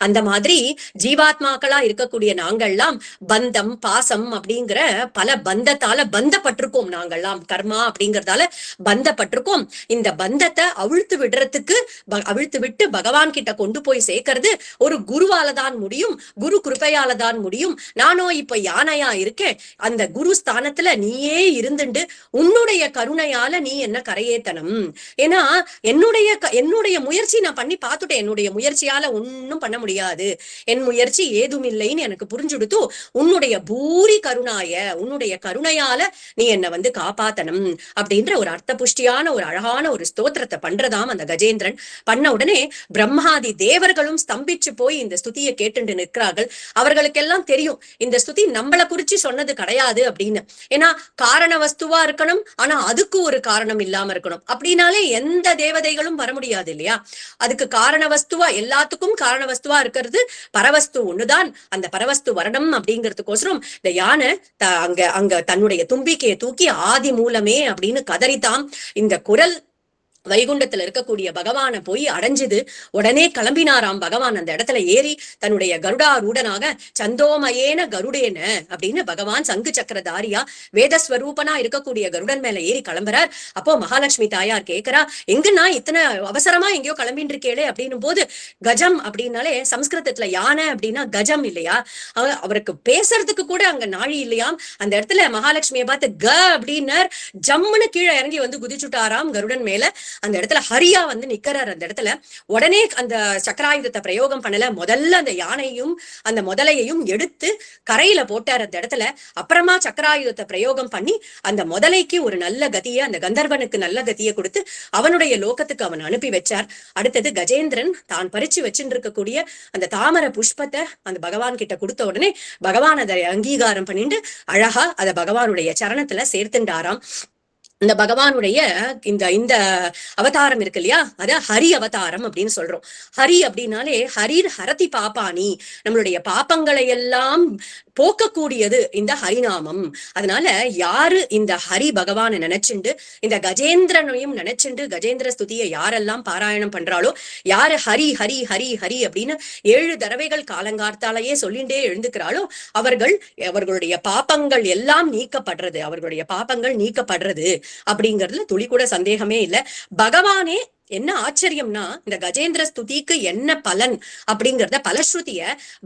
அந்த மாதிரி ஜீவாத்மாக்களா இருக்கக்கூடிய நாங்கள்லாம் பந்தம் பாசம் அப்படிங்கிற பல பந்தத்தால பந்தப்பட்டிருக்கோம். நாங்கள்லாம் கர்மா அப்படிங்கறதால பந்தப்பட்டிருக்கோம். இந்த பந்தத்தை அவிழ்த்து விட்டு பகவான் கிட்ட கொண்டு போய் சேர்க்கறது ஒரு குருவாலதான் முடியும், குரு கிருபையாலதான் முடியும். நானோ இப்ப யானையா இருக்கேன், அந்த குரு ஸ்தானத்துல நீயே இருந்துண்டு உன்னுடைய கருணையால நீ என்ன கரையேத்தனம். ஏன்னா என்னுடைய முயற்சி நான் பண்ணி பார்த்துட்டேன், என்னுடைய முயற்சியால ஒன்னும் பண்ண முடியாது, என் முயற்சி ஏதும் இல்லைன்னு எனக்கு புரிஞ்சுடுத்து உன்னுடைய பூரி கருணாய உன்னுடைய கருணையால நீ என்ன காப்பாத்தனம் அப்படின்ற ஒரு அர்த்த புஷ்டியான ஒரு அழகான ஒரு ஸ்தோத்திரத்தை பண்றதாம் அந்த கஜேந்திரன். பண்ண உடனே பிரம்மாதி தேவர்களும் ஸ்தம்பிச்சு போய் இந்த ஸ்துதியை கேட்டு நிற்கிறார்கள். அவர்களுக்கெல்லாம் தெரியும் இந்த ஸ்துதி நம்மளை குறிச்சு சொன்னது கிடையாது அப்படின்னு. ஏன்னா காரண வஸ்துவா இருக்கணும், ஆனா அதுக்கு ஒரு காரணம் இல்லாம இருக்கணும். அப்படின்னாலே எந்த தேவதைகளும் வர முடியாது இல்லையா. அதுக்கு காரண வஸ்துவா, எல்லாத்துக்கும் காரண வஸ்துவா இருக்கிறது பரவஸ்து ஒண்ணுதான். அந்த பரவஸ்து வரணும் அப்படிங்கிறதுக்கோசரம் இந்த யானை அங்க தன்னுடைய தும்பிக்கையை தூக்கி ஆதி மூலமே அப்படின்னு கதறித்தான். இந்த குரல் வைகுண்டத்துல இருக்கக்கூடிய பகவான போய் அடைஞ்சது. உடனே கிளம்பினாராம் பகவான். அந்த இடத்துல ஏறி தன்னுடைய கருடாரூடனாக சந்தோமயேன கருடேன அப்படின்னு பகவான் சங்கு சக்கரதாரியா வேதஸ்வரூபனா இருக்கக்கூடிய கருடன் மேல ஏறி கிளம்புறார். அப்போ மகாலட்சுமி தாயார் கேட்கிறா, எங்கன்னா இத்தனை அவசரமா எங்கேயோ கிளம்பிட்டு இருக்கேளே அப்படின்னும் போது, கஜம் அப்படின்னாலே சம்ஸ்கிருதத்துல யானை அப்படின்னா கஜம் இல்லையா, அவருக்கு பேசுறதுக்கு கூட அங்க நாழி இல்லையாம். அந்த இடத்துல மகாலட்சுமியை பார்த்து க அப்படின்னர், ஜம்முன்னு கீழே இறங்கி குதிச்சுட்டாராம் கருடன் மேல. அந்த இடத்துல ஹரியா நிக்கிறார். அந்த இடத்துல உடனே அந்த சக்கராயுதத்தை பிரயோகம் பண்ணல, முதல்ல அந்த யானையும் அந்த முதலையையும் எடுத்து கரையில போட்டார் அந்த இடத்துல. அப்புறமா சக்கராயுதத்தை பிரயோகம் பண்ணி அந்த முதலைக்கு ஒரு நல்ல கதியை, அந்த கந்தர்வனுக்கு நல்ல கதியை கொடுத்து அவனுடைய லோகத்துக்கு அவன் அனுப்பி வச்சார். அடுத்தது கஜேந்திரன் தான் பறிச்சு வச்சுட்டு இருக்கக்கூடிய அந்த தாமரை புஷ்பத்தை அந்த பகவான் கிட்ட கொடுத்த உடனே பகவான் அதை அங்கீகாரம் பண்ணிட்டு அழகா அதை பகவானுடைய சரணத்துல சேர்த்துண்டாராம். இந்த பகவானுடைய இந்த இந்த அவதாரம் இருக்கு இல்லையா, அத ஹரி அவதாரம் அப்படின்னு சொல்றோம். ஹரி அப்படின்னாலே ஹரிர் ஹரதி பாப்பானி, நம்மளுடைய பாப்பங்களை எல்லாம் போக்கக்கூடியது இந்த ஹரிநாமம். அதனால யாரு இந்த ஹரி பகவானை நினைச்சுண்டு இந்த கஜேந்திரனையும் நினைச்சுண்டு கஜேந்திர ஸ்துதியை யாரெல்லாம் பாராயணம் பண்றாளோ, யாரு ஹரி ஹரி ஹரி ஹரி அப்படின்னு 7 தடவைகள் காலங்கார்த்தாலேயே சொல்லிண்டே எழுந்துக்கிறாளோ அவர்களுடைய பாப்பங்கள் எல்லாம் நீக்கப்படுறது, அவர்களுடைய பாப்பங்கள் நீக்கப்படுறது அப்படிங்கிறதுல துளி கூட சந்தேகமே இல்லை. பகவானே என்ன ஆச்சரியம்னா, இந்த கஜேந்திர ஸ்துதிக்கு என்ன பலன் அப்படிங்கிறத பலஸ்ருதிய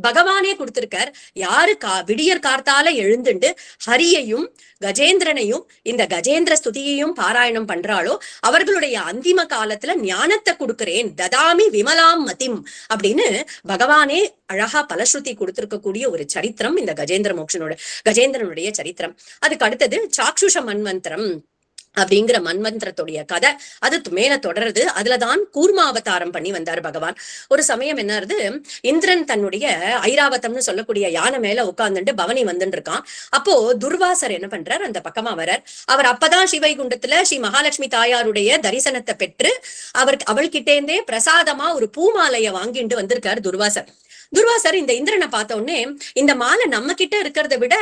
பகவானே கொடுத்திருக்கார். யாரு விடியற் கார்த்தால எழுந்துண்டு ஹரியையும் கஜேந்திரனையும் இந்த கஜேந்திர ஸ்துதியையும் பாராயணம் பண்றாளோ அவர்களுடைய அந்திம காலத்துல ஞானத்தை கொடுக்கிறேன், ததாமி விமலாம் மதிம் அப்படின்னு பகவானே அழகா பலஸ்ருதி கொடுத்திருக்கக்கூடிய ஒரு சரித்திரம் இந்த கஜேந்திரனுடைய சரித்திரம். அதுக்கு அடுத்தது சாக்ஷுஷ மன்வந்திரம் அப்படிங்கிற மன்வந்திரத்துடைய கதை. அது மேல தொடருது. அதுலதான் கூர்மாவதாரம் பண்ணி வந்தார் பகவான். ஒரு சமயம் என்னது, இந்திரன் தன்னுடைய ஐராவதம்னு சொல்லக்கூடிய யானை மேல உட்கார்ந்துட்டு பவனி வந்துட்டு இருக்கான். அப்போ துர்வாசர் என்ன பண்றார், அந்த பக்கமா வரார். அவர் அப்பதான் ஸ்ரீவைகுண்டத்துல ஸ்ரீ மகாலட்சுமி தாயாருடைய தரிசனத்தை பெற்று அவள்கிட்டேந்தே பிரசாதமா ஒரு பூமாலைய வாங்கிட்டு வந்திருக்காரு துர்வாசர். இந்த இந்திரனை பார்த்த உடனே, இந்த மாலை நம்ம கிட்ட இருக்கிறத விட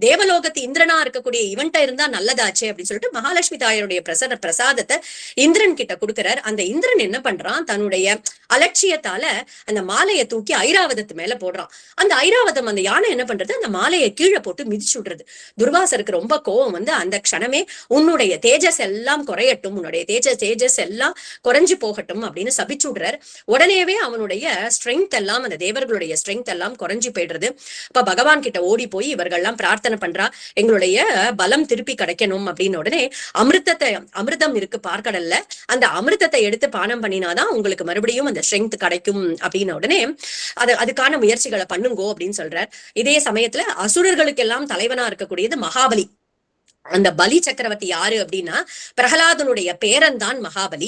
தேவலோகத்து இந்திரனா இருக்கக்கூடிய இவன்ட்ட இருந்தா நல்லதாச்சே அப்படின்னு சொல்லிட்டு மகாலட்சுமி தாயாருடைய பிரசாதத்தை இந்திரன் கிட்ட கொடுக்கிறார். அந்த இந்திரன் என்ன பண்றான், தன்னுடைய அலட்சியத்தால அந்த மாலையை தூக்கி ஐராவதத்து மேல போடுறான். அந்த ஐராவதம் அந்த யானை என்ன பண்றது, அந்த மாலையை கீழே போட்டு மிதிச்சு விடுறது. துர்வாசருக்கு ரொம்ப கோபம் வந்து, அந்த க்ஷணமே உன்னுடைய தேஜஸ் எல்லாம் குறையட்டும், உன்னுடைய தேஜஸ் எல்லாம் குறைஞ்சு போகட்டும் அப்படின்னு சபிச்சு விடுறார். உடனேவே அவனுடைய ஸ்ட்ரென்த் எல்லாம், அந்த தேவர்களுடைய ஸ்ட்ரென்த் எல்லாம் குறைஞ்சு போயிடுறது. இப்ப பகவான் கிட்ட ஓடி போய் இவர்கள் எல்லாம் பிரார்த்தனை பண்றா, எங்களுடைய பலம் திருப்பி கிடைக்கணும் அப்படின்னு. உடனே அமிர்தம் இருக்கு பார்க்கடல்ல, அந்த அமிர்தத்தை எடுத்து பானம் பண்ணினாதான் உங்களுக்கு மறுபடியும் அந்த ஸ்ட்ரென்த் கிடைக்கும் அப்படின்னு. உடனே அதுக்கான முயற்சிகளை பண்ணுங்கோ அப்படின்னு சொல்றார். இதே சமயத்துல அசுரர்களுக்கு எல்லாம் தலைவனா இருக்கக்கூடியது மகாபலி. அந்த பலி சக்கரவர்த்தி யாரு அப்படின்னா, பிரகலாதனுடைய பேரன் தான் மகாபலி.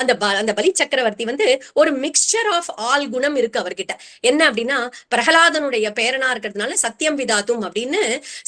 அந்த பலி சக்கரவர்த்தி வந்து ஒரு மிக்சர் ஆஃப் ஆல் குணம் இருக்கு அவர்கிட்ட. என்ன அப்படின்னா, பிரகலாதனுடைய பேரனா இருக்கிறதுனால சத்தியம் விதாத்தும் அப்படின்னு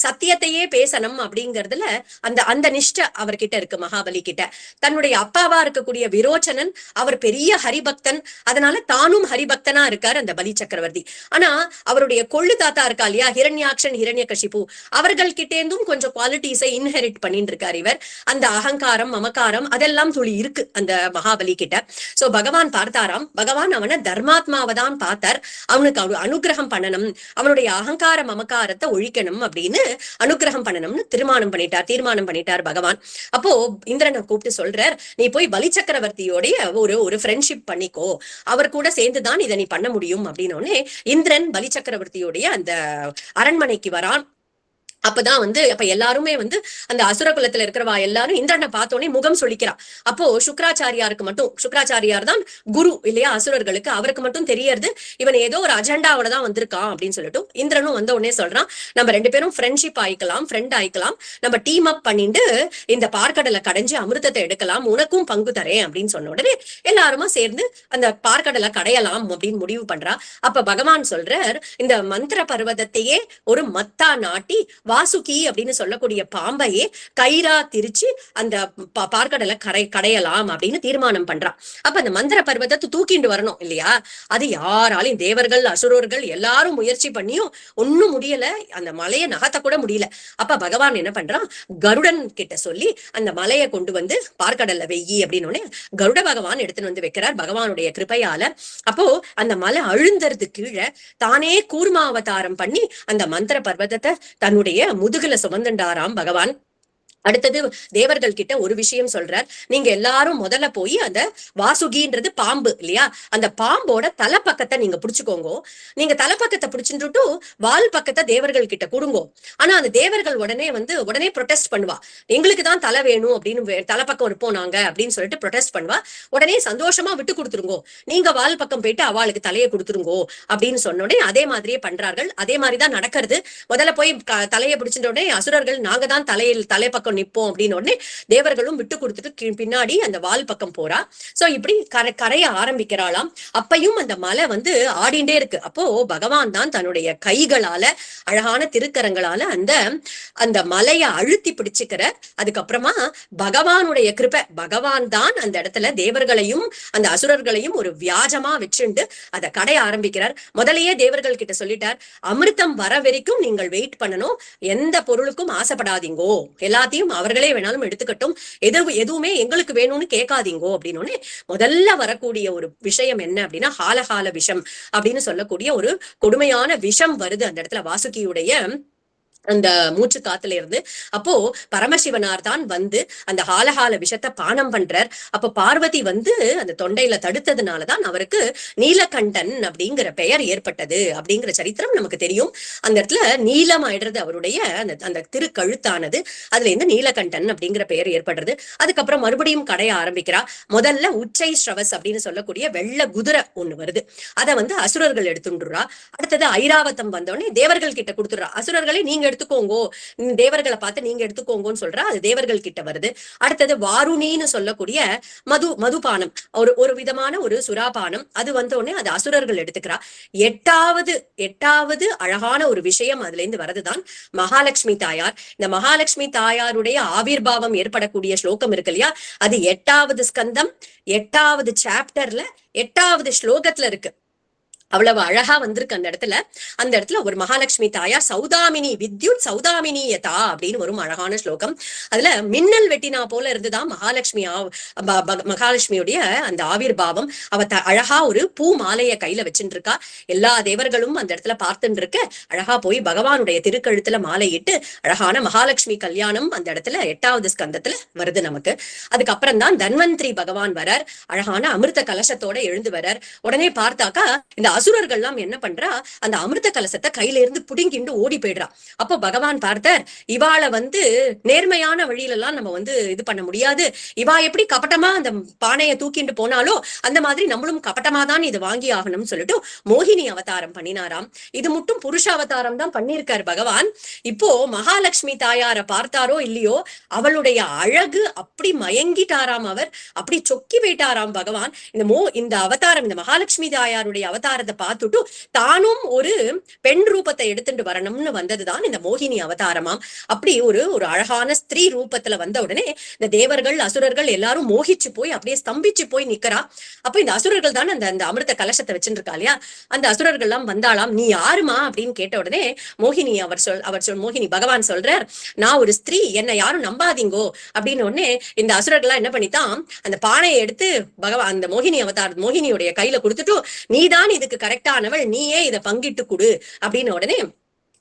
சத்தியத்தையே பேசணும் அப்படிங்கறதுல அந்த நிஷ்ட அவர்கிட்ட இருக்கு மகாபலி கிட்ட. தன்னுடைய அப்பாவா இருக்கக்கூடிய விரோச்சனன் அவர் பெரிய ஹரிபக்தன், அதனால தானும் ஹரிபக்தனா இருக்காரு அந்த பலி சக்கரவர்த்தி. ஆனா அவருடைய கொள்ளு தாத்தா இருக்கா இல்லையா, ஹிரண்யாக்ஷன் ஹிரண்யகசிபு, அவர்கள் கிட்டேந்தும் கொஞ்சம் குவாலிட்டிஸை இன்ஹெரிட் பண்ணிட்டு இருக்காரு இவர். அந்த அகங்காரம் மமக்காரம் அதெல்லாம் துளி இருக்கு அந்த மகாபலி கிட்ட. சோ பகவான் பார்த்தாராம், பகவான் அவனை தர்மாத்மாவை தான் பார்த்தார். அவனுக்கு அனுகிரகம் பண்ணணும், அவனுடைய அகங்கார மமக்காரத்தை ஒழிக்கணும் அப்படின்னு அனுகிரகம் பண்ணணும்னு தீர்மானம் பண்ணிட்டார் பகவான். அப்போ இந்திரனை கூப்பிட்டு சொல்றார், நீ போய் பலி சக்கரவர்த்தியோடைய ஒரு ஃப்ரெண்ட்ஷிப் பண்ணிக்கோ, அவர் கூட சேர்ந்துதான் இதை நீ பண்ண முடியும் அப்படின்னு. இந்திரன் பலி சக்கரவர்த்தியோடைய அந்த அரண்மனைக்கு வரான். அப்பதான் வந்து அப்ப எல்லாருமே வந்து அந்த அசுர குலத்துல இருக்கிறவா எல்லாரும் இந்திரனை பார்த்தோன்னே முகம் சொல்லிக்கிறான். அப்போ சுக்ராச்சாரியார் தான் குரு இல்லையா அசுரர்களுக்கு, அவருக்கு மட்டும் தெரியறது இவன் ஏதோ ஒரு அஜெண்டாவோட தான் வந்திருக்கான் அப்படின்னு சொல்லிட்டு இந்திரனும் வந்த உடனே சொல்றான், நம்ம 2 பேரும் ஃப்ரெண்ட்ஷிப் ஆயிக்கலாம், ஃப்ரெண்ட் ஆயிக்கலாம், நம்ம டீம் அப் பண்ணிட்டு இந்த பார்க்கடலை கடைஞ்சு அமிர்தத்தை எடுக்கலாம், உனக்கும் பங்கு தரேன் அப்படின்னு சொன்ன உடனே எல்லாருமா சேர்ந்து அந்த பார்க்கடலை கடையலாம் அப்படின்னு முடிவு பண்றா. அப்ப பகவான் சொல்றார், இந்த மந்திர பர்வதத்தையே ஒரு மத்தா நாட்டி வாசுகி அப்படின்னு சொல்லக்கூடிய பாம்பையே கயிறா திரிச்சு அந்த பார்க்கடலை கடையலாம் அப்படின்னு தீர்மானம் பண்றான். அப்ப அந்த மந்திர பர்வதத்தை தூக்கிண்டு வரணும் இல்லையா, அது யாராலையும் தேவர்கள் அசுரர்கள் எல்லாரும் முயற்சி பண்ணியும் ஒன்னும் முடியல, அந்த மலையை நகர்த்த கூட முடியல. அப்ப பகவான் என்ன பண்றான், கருடன் கிட்ட சொல்லி அந்த மலையை கொண்டு வந்து பார்க்கடல்ல வெய்யி அப்படின்னு கருட பகவான் எடுத்துன்னு வந்து வைக்கிறார் பகவானுடைய கிருபையால. அப்போ அந்த மலை அழுந்தறது கீழே தானே கூர்மாவதாரம் பண்ணி அந்த மந்திர பர்வதத்தை தன்னுடைய முதுகுல சுமந்துண்டாராம் பகவான். அடுத்தது தேவர்கள் கிட்ட ஒரு விஷயம் சொல்றார், நீங்க எல்லாரும் முதல்ல போய் அந்த வாசுகின்றது பாம்பு இல்லையா, அந்த பாம்போட தலைப்பக்கத்தை நீங்க பிடிச்சுக்கோங்க. நீங்க தலைப்பக்கத்தை பிடிச்சுட்டு வால் பக்கத்தை தேவர்கள் கிட்ட கொடுங்கோ. ஆனா அந்த தேவர்கள் உடனே ப்ரொடெஸ்ட் பண்ணுவா, எங்களுக்கு தான் தலை வேணும் அப்படின்னு, தலைப்பக்கம் இருப்போம் நாங்க அப்படின்னு சொல்லிட்டு ப்ரொடெஸ்ட் பண்ணுவா. உடனே சந்தோஷமா விட்டு கொடுத்துருங்கோ, நீங்க வால் பக்கம் போயிட்டு அவளுக்கு தலையை கொடுத்துருங்கோ அப்படின்னு சொன்ன உடனே அதே மாதிரியே பண்றார்கள். அதே மாதிரிதான் நடக்கிறது. முதல்ல போய் தலையை பிடிச்சிட்ட உடனே அசுரர்கள் நாங்க தான் தலைப்பக்கம் நிப்போம் அப்படின்னு உடனே தேவர்களும் விட்டு கொடுத்துட்டு பின்னாடி அந்த வால் பக்கம் போறா. சோ இப்படி கரைய ஆரம்பிக்கிறாளாம். அப்பையும் அந்த மலை வந்து ஆடிண்டே இருக்கு. அப்போ பகவான் தான் தன்னுடைய கைகளால, அழகான திருக்கரங்களால அந்த அந்த மலையை அழுத்தி பிடிச்சுக்கிற. அதுக்கப்புறமா பகவானுடைய கிருபை, பகவான் தான் அந்த இடத்துல தேவர்களையும் அந்த அசுரர்களையும் ஒரு வியாஜமா வச்சுண்டு அதை கடைய ஆரம்பிக்கிறார். முதலையே தேவர்கள் கிட்ட சொல்லிட்டார், அமிர்தம் வர வரைக்கும் நீங்கள் வெயிட் பண்ணணும், எந்த பொருளுக்கும் ஆசைப்படாதீங்கோ, எல்லாத்தையும் அவர்களே வேணாலும் எடுத்துக்கட்டும், எதுவுமே எங்களுக்கு வேணும்னு கேட்காதீங்கோ அப்படின்னு. முதல்ல வரக்கூடிய ஒரு விஷயம் என்ன அப்படின்னா ஹாலஹால விஷம் அப்படின்னு சொல்லக்கூடிய ஒரு கொடுமையான விஷம் வருது அந்த இடத்துல வாசுகியுடைய அந்த மூச்சு காத்துல இருந்து. அப்போ பரமசிவனார் தான் வந்து அந்த ஹாலஹால விஷத்தை பானம் பண்றார். அப்ப பார்வதி வந்து அந்த தொண்டையில தடுத்ததுனாலதான் அவருக்கு நீலகண்டன் அப்படிங்கிற பெயர் ஏற்பட்டது அப்படிங்கிற சரித்திரம் நமக்கு தெரியும். அந்த இடத்துல நீலம் ஆயிடுறது அவருடைய அந்த திருக்கழுத்தானது, அதுல இருந்து நீலகண்டன் அப்படிங்கிற பெயர் ஏற்படுறது. அதுக்கப்புறம் மறுபடியும் கடைய ஆரம்பிக்கிறா. முதல்ல உச்சை ஸ்ரவஸ் அப்படின்னு சொல்லக்கூடிய வெள்ள குதிரை ஒண்ணு வருது, அதை வந்து அசுரர்கள் எடுத்துடுறா. அடுத்தது ஐராவதம் வந்தோடனே தேவர்கள் கிட்ட கொடுத்துடுறா, அசுரர்களை நீங்க எடுத்துக்கோங்கோ, தேவர்களை பார்த்து நீங்க எடுத்துக்கோங்கன்னு சொல்றா. அது தேவர்கள் கிட்ட வருது. அடுத்தது வாருணின்னு சொல்லக்கூடிய மதுபானம், ஒரு விதமான ஒரு சுறாபானம், அது வந்தோடனே அது அசுரர்கள் எடுத்துக்கிறா. எட்டாவது அழகான ஒரு விஷயம் அதுல இருந்து வரதுதான் மகாலட்சுமி தாயார். இந்த மகாலட்சுமி தாயாருடைய ஆவிர்பாவம் ஏற்படக்கூடிய ஸ்லோகம் இருக்கு இல்லையா, அது 8வது ஸ்கந்தம் 8வது சாப்டர்ல 8வது ஸ்லோகத்துல இருக்கு. அவ்வளவு அழகா வந்திருக்கு அந்த இடத்துல ஒரு மகாலட்சுமி தாயார் சௌதாமினி வித்யுத் சௌதாமினியதா அப்படின்னு ஒரு அழகான ஸ்லோகம். அதுல மின்னல் வெட்டினா போல இருந்துதான் மகாலட்சுமியுடைய அந்த ஆவிர்பாவம். அவ அழகா ஒரு பூ மாலைய கையில வச்சுட்டு இருக்கா. எல்லா தேவர்களும் அந்த இடத்துல பார்த்துட்டு இருக்க, அழகா போய் பகவானுடைய திருக்கழுத்துல மாலையிட்டு அழகான மகாலட்சுமி கல்யாணம் அந்த இடத்துல 8வது ஸ்கந்தத்துல வருது நமக்கு. அதுக்கப்புறம் தான் தன்வந்திரி பகவான் வரார், அழகான அமிர்த கலசத்தோட எழுந்து வரார். உடனே பார்த்தாக்கா இந்த அசுரர்கள் எல்லாம் என்ன பண்றா, அந்த அமிர்த கலசத்தை கையில இருந்து புடுங்கிண்டு ஓடி போயிடுறா. அப்போ பகவான் பார்த்தார், இவாளை வந்து நேர்மையான வழியில எல்லாம் நம்ம வந்து இது பண்ண முடியாது, இவா எப்படி கபட்டமா அந்த பானையை தூக்கிண்டு போனாலோ அந்த மாதிரி நம்மளும் கபட்டமா தான் இது வாங்கி ஆகணும்னு சொல்லிட்டு மோகினி அவதாரம் பண்ணினாராம். இது மட்டும் புருஷ அவதாரம் தான் பண்ணியிருக்கார் பகவான். இப்போ மகாலட்சுமி தாயார பார்த்தாரோ இல்லையோ, அவளுடைய அழகு அப்படி மயங்கிட்டாராம், அவர் அப்படி சொக்கி போயிட்டாராம் பகவான். இந்த அவதாரம், இந்த மகாலட்சுமி தாயாருடைய அவதாரத்தை பார்த்துட்டு தானும் ஒரு பெண் ரூபத்தை எடுத்துட்டு வரணும்னு வந்ததுதான் இந்த மோகினி அவதாரமாம். அப்படி ஒரு அழகான ஸ்திரீ ரூபத்துல வந்த உடனே இந்த தேவர்கள் அசுரர்கள் எல்லாரும் மோகிச்சு போய் அப்படியே ஸ்தம்பிச்சு போய் நிக்கிறா. அப்ப இந்த அசுரர்கள் தான் அந்த அமிர்த கலசத்தை வச்சுட்டு இருக்கா இல்லையா, அந்த அசுரர்கள் எல்லாம் வந்தாலாம். நீ யாருமா அப்படின்னு கேட்ட உடனே மோகினி மோகினி பகவான் சொல்றார், நான் ஒரு ஸ்திரீ, என்னை யாரும் நம்பாதீங்கோ அப்படின்னு உடனே இந்த அசுரர்கள் என்ன பண்ணித்தான் அந்த பானையை எடுத்து பகவான் அந்த மோகினியுடைய கையில கொடுத்துட்டு, நீதான் இதுக்கு கரெக்டானவள், நீயே இதை பங்கிட்டு கொடு அப்படின்னு உடனே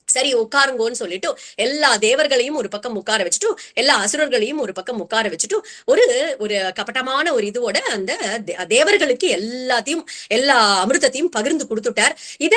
சரி உட்காருங்கோன்னு சொல்லிட்டு எல்லா தேவர்களையும் ஒரு பக்கம் உட்கார வச்சுட்டு எல்லா அசுரர்களையும் ஒரு பக்கம் உட்கார வச்சுட்டு ஒரு கபட்டமான ஒரு இதோட அந்த தேவர்களுக்கு எல்லா அமிர்தத்தையும் பகிர்ந்து கொடுத்துட்டார். இத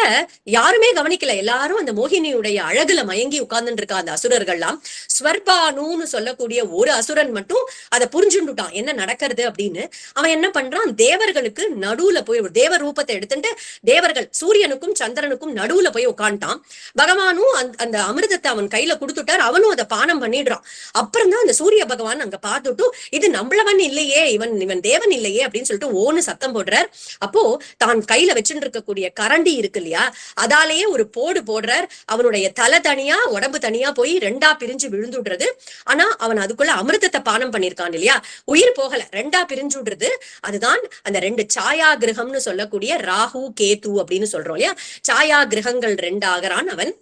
யாருமே கவனிக்கல. எல்லாரும் அந்த மோகினியுடைய அழகுல மயங்கி உட்கார்ந்துட்டு இருக்கா அந்த அசுரர்கள்லாம். ஸ்வர்பானுன்னு சொல்லக்கூடிய ஒரு அசுரன் மட்டும் அதை புரிஞ்சுட்டான் என்ன நடக்கிறது அப்படின்னு. அவன் என்ன பண்றான், தேவர்களுக்கு நடுவுல போய் ஒரு தேவ ரூபத்தை எடுத்துட்டு தேவர்கள் சூரியனுக்கும் சந்திரனுக்கும் நடுவுல போய் உட்காந்துட்டான். பகவான் அந்த அமிர்தத்தை அவன் கையில கொடுத்துட்டார். அவனும் அதை பானம் பண்ணிடுறான். அப்புறம் தான் அந்த சூரிய பகவான் அங்க பார்த்துட்டு, இது நம்மளவன் இல்லையே, இவன் தேவன் இல்லையே அப்படின்னு சொல்லிட்டு ஓன்னு சத்தம் போடுறார். அப்போ தான் கையில வச்சுட்டு இருக்கக்கூடிய கரண்டி இருக்கு இல்லையா, அதாலேயே ஒரு போடுறார். அவனுடைய தலை தனியா உடம்பு தனியா போய் 2ஆ பிரிஞ்சு விழுந்துடுறது. ஆனா அவன் அதுக்குள்ள அமிர்தத்தை பானம் பண்ணிருக்கான் இல்லையா, உயிர் போகல, 2ஆ பிரிஞ்சு விடுறது. அதுதான் அந்த 2 சாயா கிரகம்னு சொல்லக்கூடிய ராகு கேது அப்படின்னு சொல்றோம் இல்லையா. சாயா கிரகங்கள் 2 ஆகிறான் அவன்.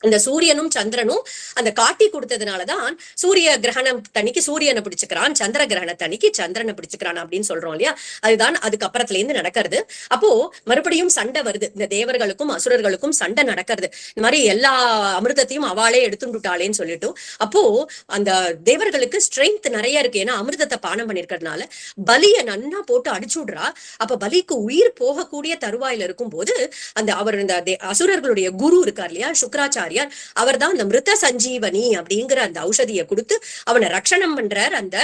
இந்த சூரியனும் சந்திரனும் அந்த காட்டி கொடுத்ததுனாலதான் சூரிய கிரகணம் தனிக்கு சூரியனை பிடிச்சுக்கிறான், சந்திர கிரகண தனிக்கு சந்திரனை பிடிச்சுக்கிறான் அப்படின்னு சொல்றோம் இல்லையா. அதுதான் அதுக்கப்புறத்துல இருந்து நடக்கிறது. அப்போ மறுபடியும் சண்டை வருது, இந்த தேவர்களுக்கும் அசுரர்களுக்கும் சண்டை நடக்கிறது. இந்த மாதிரி எல்லா அமிர்தத்தையும் அவளே எடுத்துட்டாளேன்னு சொல்லிட்டு அப்போ அந்த தேவர்களுக்கு ஸ்ட்ரென்த் நிறைய இருக்கு, ஏன்னா அமிர்தத்தை பானம் பண்ணிருக்கிறதுனால பலியை நன்னா போட்டு அடிச்சு விடுறா. அப்ப பலிக்கு உயிர் போகக்கூடிய தருவாயில இருக்கும் போது அவர் இந்த அசுரர்களுடைய குரு இருக்கார் இல்லையா, சுக்ராச்சாரிய, அவர் தான் அந்த மிருத சஞ்சீவனி அப்படிங்கிற அந்த ஔஷதியை கொடுத்து அவனை ரட்சணம் பண்றார் அந்த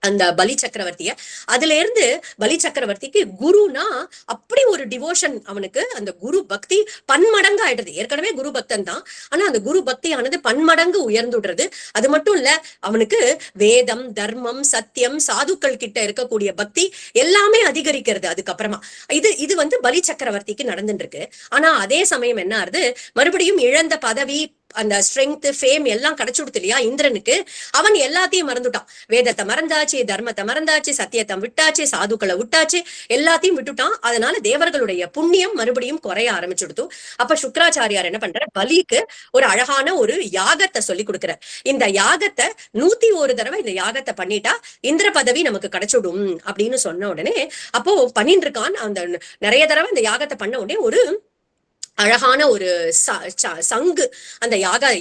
அந்த பலி சக்கரவர்த்திய. அதுல இருந்து பலி சக்கரவர்த்திக்கு குருனா அப்படி ஒரு டிவோஷன், அவனுக்கு அந்த குரு பக்தி பன்மடங்கு ஆயிடுறது. ஏற்கனவே குரு பக்தன் தான், ஆனா அந்த குரு பக்தியானது பன்மடங்கு உயர்ந்துடுறது. அது மட்டும் இல்ல, அவனுக்கு வேதம், தர்மம், சத்தியம், சாதுக்கள் கிட்ட இருக்கக்கூடிய பக்தி எல்லாமே அதிகரிக்கிறது. அதுக்கப்புறமா இது வந்து பலி சக்கரவர்த்திக்கு நடந்துட்டு இருக்கு. ஆனா அதே சமயம் என்ன ஆகுது, மறுபடியும் இழந்த பதவி, அந்த ஸ்ட்ரென்த், ஃபேம் எல்லாம் கிடைச்சுடுது இல்லையா இந்திரனுக்கு. அவன் எல்லாத்தையும் மறந்துட்டான். வேதத்தை மறந்தாச்சு, தர்மத்தை மறந்தாச்சு, சத்தியத்தை விட்டாச்சு, சாதுக்களை விட்டாச்சு, எல்லாத்தையும் விட்டுட்டான். அதனால தேவர்களுடைய புண்ணியம் மறுபடியும் குறைய ஆரம்பிச்சுடுத்து. அப்ப சுக்கராச்சாரியார் என்ன பண்ற, பலிக்கு ஒரு அழகான ஒரு யாகத்தை சொல்லி கொடுக்கிறார். இந்த யாகத்தை 101 தடவை இந்த யாகத்தை பண்ணிட்டா இந்திர பதவி நமக்கு கிடைச்சிடும் அப்படின்னு சொன்ன உடனே, அப்போ பண்ணிட்டு இருக்கான். அந்த நிறைய தடவை இந்த யாகத்தை பண்ண உடனே ஒரு அழகான ஒரு சங்கு அந்த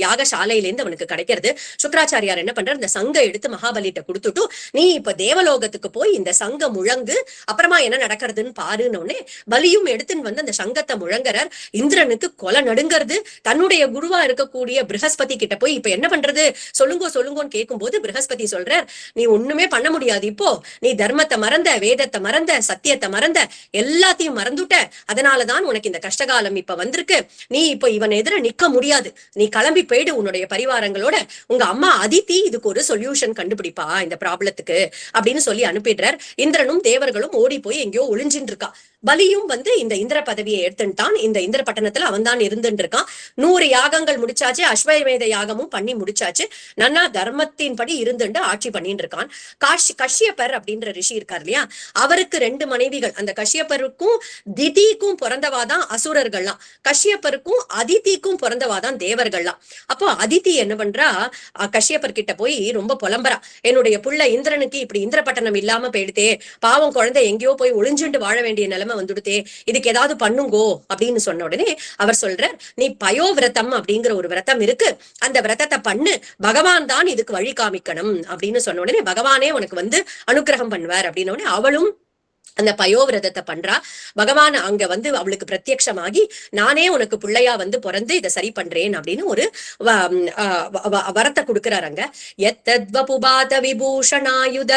யாகசாலையிலேருந்து அவனுக்கு கிடைக்கிறது. சுக்கராச்சாரியார் என்ன பண்றார், இந்த சங்கை எடுத்து மகாபலிட்ட கொடுத்துட்டு, நீ இப்ப தேவலோகத்துக்கு போய் இந்த சங்க முழங்கு, அப்புறமா என்ன நடக்கிறதுன்னு பாருன்னு பலியும் எடுத்துன்னு வந்து அந்த சங்கத்தை முழங்குறார். இந்திரனுக்கு கொலை நடுங்கிறது. தன்னுடைய குருவா இருக்கக்கூடிய ப்ரஹஸ்பதி கிட்ட போய் இப்ப என்ன பண்றது, சொல்லுங்கோன்னு கேட்கும் போது ப்ரஹஸ்பதி சொல்றார், நீ ஒண்ணுமே பண்ண முடியாது. இப்போ நீ தர்மத்தை மறந்த, வேதத்தை மறந்த, சத்தியத்தை மறந்த, எல்லாத்தையும் மறந்துட்ட. அதனாலதான் உனக்கு இந்த கஷ்டகாலம் இப்ப வந்திருக்கு. நீ இப்ப இவன் எதிர நிக்க முடியாது. நீ கிளம்பி போயிடு உன்னுடைய பரிவாரங்களோட. உங்க அம்மா அதித்தி இதுக்கு ஒரு சொல்யூஷன் கண்டுபிடிப்பா இந்த ப்ராப்ளத்துக்கு அப்படின்னு சொல்லி அனுப்பிடுறார். இந்திரனும் தேவர்களும் ஓடி போய் எங்கேயோ ஒளிஞ்சின்னு இருக்கா. பலியும் வந்து இந்த இந்திர பதவியை எடுத்துட்டான். இந்த இந்திர பட்டணத்துல அவன் தான் இருந்துட்டு இருக்கான். 100 யாகங்கள் முடிச்சாச்சு, அஸ்வமேத யாகமும் பண்ணி முடிச்சாச்சு. நன்னா தர்மத்தின்படி இருந்துட்டு ஆட்சி பண்ணிட்டு இருக்கான். கஷ்யப்பர் அப்படின்ற ரிஷி இருக்கார் இல்லையா, அவருக்கு 2 மனைவிகள். அந்த கஷ்யப்பருக்கும் திதிக்கும் பிறந்தவாதான் அசுரர்கள்லாம், கஷ்யப்பருக்கும் அதிதிக்கும் பிறந்தவாதான் தேவர்கள்லாம். அப்போ அதிதி என்ன பண்றா, கஷ்யப்பர் கிட்ட போய் ரொம்ப புலம்புறா, என்னுடைய புள்ள இந்திரனுக்கு இப்படி இந்திர பட்டணம் இல்லாம போயிடுதே, பாவம் குழந்தை எங்கேயோ போய் ஒளிஞ்சுண்டு வாழ வேண்டிய நிலைமை வந்துடுதே, இதுக்கு ஏதாவது பண்ணுங்கோ அப்படின்னு சொன்ன உடனே அவர் சொல்றார், நீ பயோவிரதம் அப்படிங்கிற ஒரு விரதம் இருக்கு, அந்த விரதத்தை பண்ணு, பகவான் தான் இதுக்கு வழி காமிக்கணும் அப்படின்னு சொன்ன உடனே பகவானே உனக்கு வந்து அனுகிரகம் பண்ணுவார் அப்படின்னு உடனே அவளும் அந்த பயோவிரதத்தை பண்றா. பகவான் அங்க வந்து அவளுக்கு பிரத்யட்சமாகி, நானே உனக்கு பிள்ளையா வந்து பிறந்து இதை சரி பண்றேன் அப்படின்னு ஒரு வரத்தை கொடுக்கிறார். அங்க எத்தத்வபுபாத விபூஷணாயுத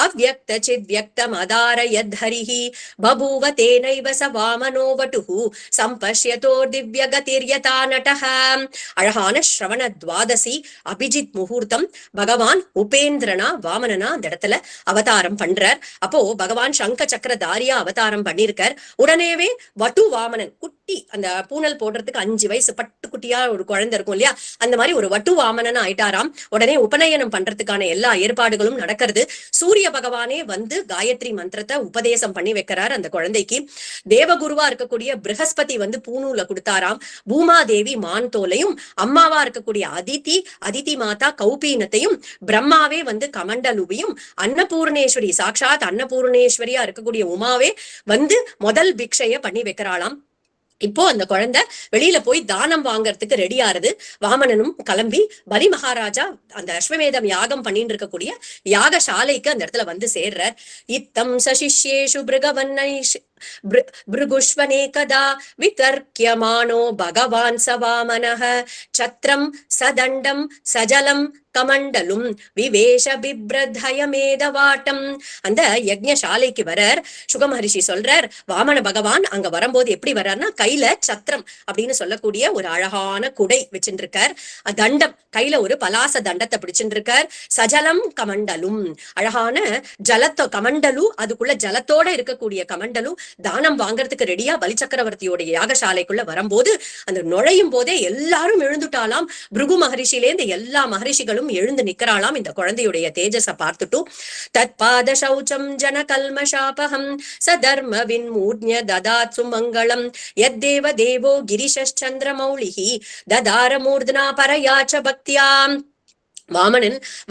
அவ்யக்த சித்யக்த மதார யத்ஹரிஹி பபூவ தேனைவ ச வாமனோ வட்டுஹு சம்பஷ்யதோர் திவ்ய கதிர்யதா நடஹ. அழகான ஸ்ரவண துவாதசி அபிஜித் முகூர்த்தம். பகவான் உபேந்திரனா வாமனனா அந்த இடத்துல அவதாரம் பண்றார். அப்போ பகவான் சங்க சக்கரதாரியா அவதாரம் பண்ணிருக்கார். உடனேவே வட்டு வாமனன், குட்டி அந்த பூனல் போடுறதுக்கு 5 வயசு பட்டு குட்டியா ஒரு குழந்தை இருக்கும் இல்லையா, அந்த மாதிரி ஒரு வட்டு வாமனன் ஆயிட்டாராம். உடனே உபநயனம் பண்றதுக்கான எல்லா ஏற்பாடுகளும் நடக்கிறது. சூரிய பகவானே வந்து காயத்ரி மந்திரத்தை உபதேசம் பண்ணி வைக்கிறார் அந்த குழந்தைக்கு. தேவகுருவா இருக்கக்கூடிய ப்ரஹஸ்பதி வந்து பூணூல கொடுத்தாராம். பூமாதேவி மான் தோலையும், அம்மாவா இருக்கக்கூடிய அதிதி மாதா கௌபீனத்தையும், பிரம்மாவே வந்து கமண்டலுவையும், அன்னபூர்ணேஸ்வரி சாட்சாத் அன்னபூர்ணேஸ்வரியா இருக்கக்கூடிய உமாவே வந்து முதல் பிக்ஷைய பண்ணி வைக்கிறாளாம். இப்போ அந்த குழந்தை வெளியில போய் தானம் வாங்கறதுக்கு ரெடி ஆறுது. வாமனனும் கிளம்பி பலி மகாராஜா அந்த அஸ்வமேதம் யாகம் பண்ணிட்டு இருக்கக்கூடிய யாகசாலைக்கு அந்த இடத்துல வந்து சேர்றார். இத்தம் சசிஷ்யேஷு பிருகவன்னை பிருகுஷ்வனேகதா விதர்க்கியமானோ பகவான் சவாமனஹ சத்ரம் சதண்டம் சஜலம் கமண்டலும் விவேஷ பிப்ரதயமேதவாட்டம். அந்த யஜ்ஞசாலைக்கு வரார். சுக மகரிஷி சொல்றார், வாமன பகவான் அங்க வரும்போது எப்படி வர்றாருன்னா, கையில சத்திரம் அப்படின்னு சொல்லக்கூடிய ஒரு அழகான குடை வச்சுட்டு இருக்கார். தண்டம் கையில ஒரு பலாச தண்டத்தை பிடிச்சுட்டு இருக்கார். சஜலம் கமண்டலும், அழகான ஜலத்தோ கமண்டலு, அதுக்குள்ள ஜலத்தோட இருக்கக்கூடிய கமண்டலு தானம் வாங்கறதுக்கு ரெடியா பலி சக்கரவர்த்தியோடைய யாகசாலைக்குள்ள வரும்போது அந்த நுழையும் போதே எல்லாரும் எழுந்துட்டாலாம். பிருகு மகரிஷிலேருந்து எல்லா மகரிஷிகளும் எழுந்து நிக்கிறாளாம் இந்த குழந்தையுடைய தேஜஸ பார்த்துட்டு. தத்பாத சௌச்சம் ஜன கல்மஷாபகம் சதர்ம வின்மூர்ஞ ததாத் சுமங்கலம் யத்தேவ தேவோ கிரிஷந்திர மௌலிஹி ததார மூர்தனா பரயாச்ச பக்தியாம்.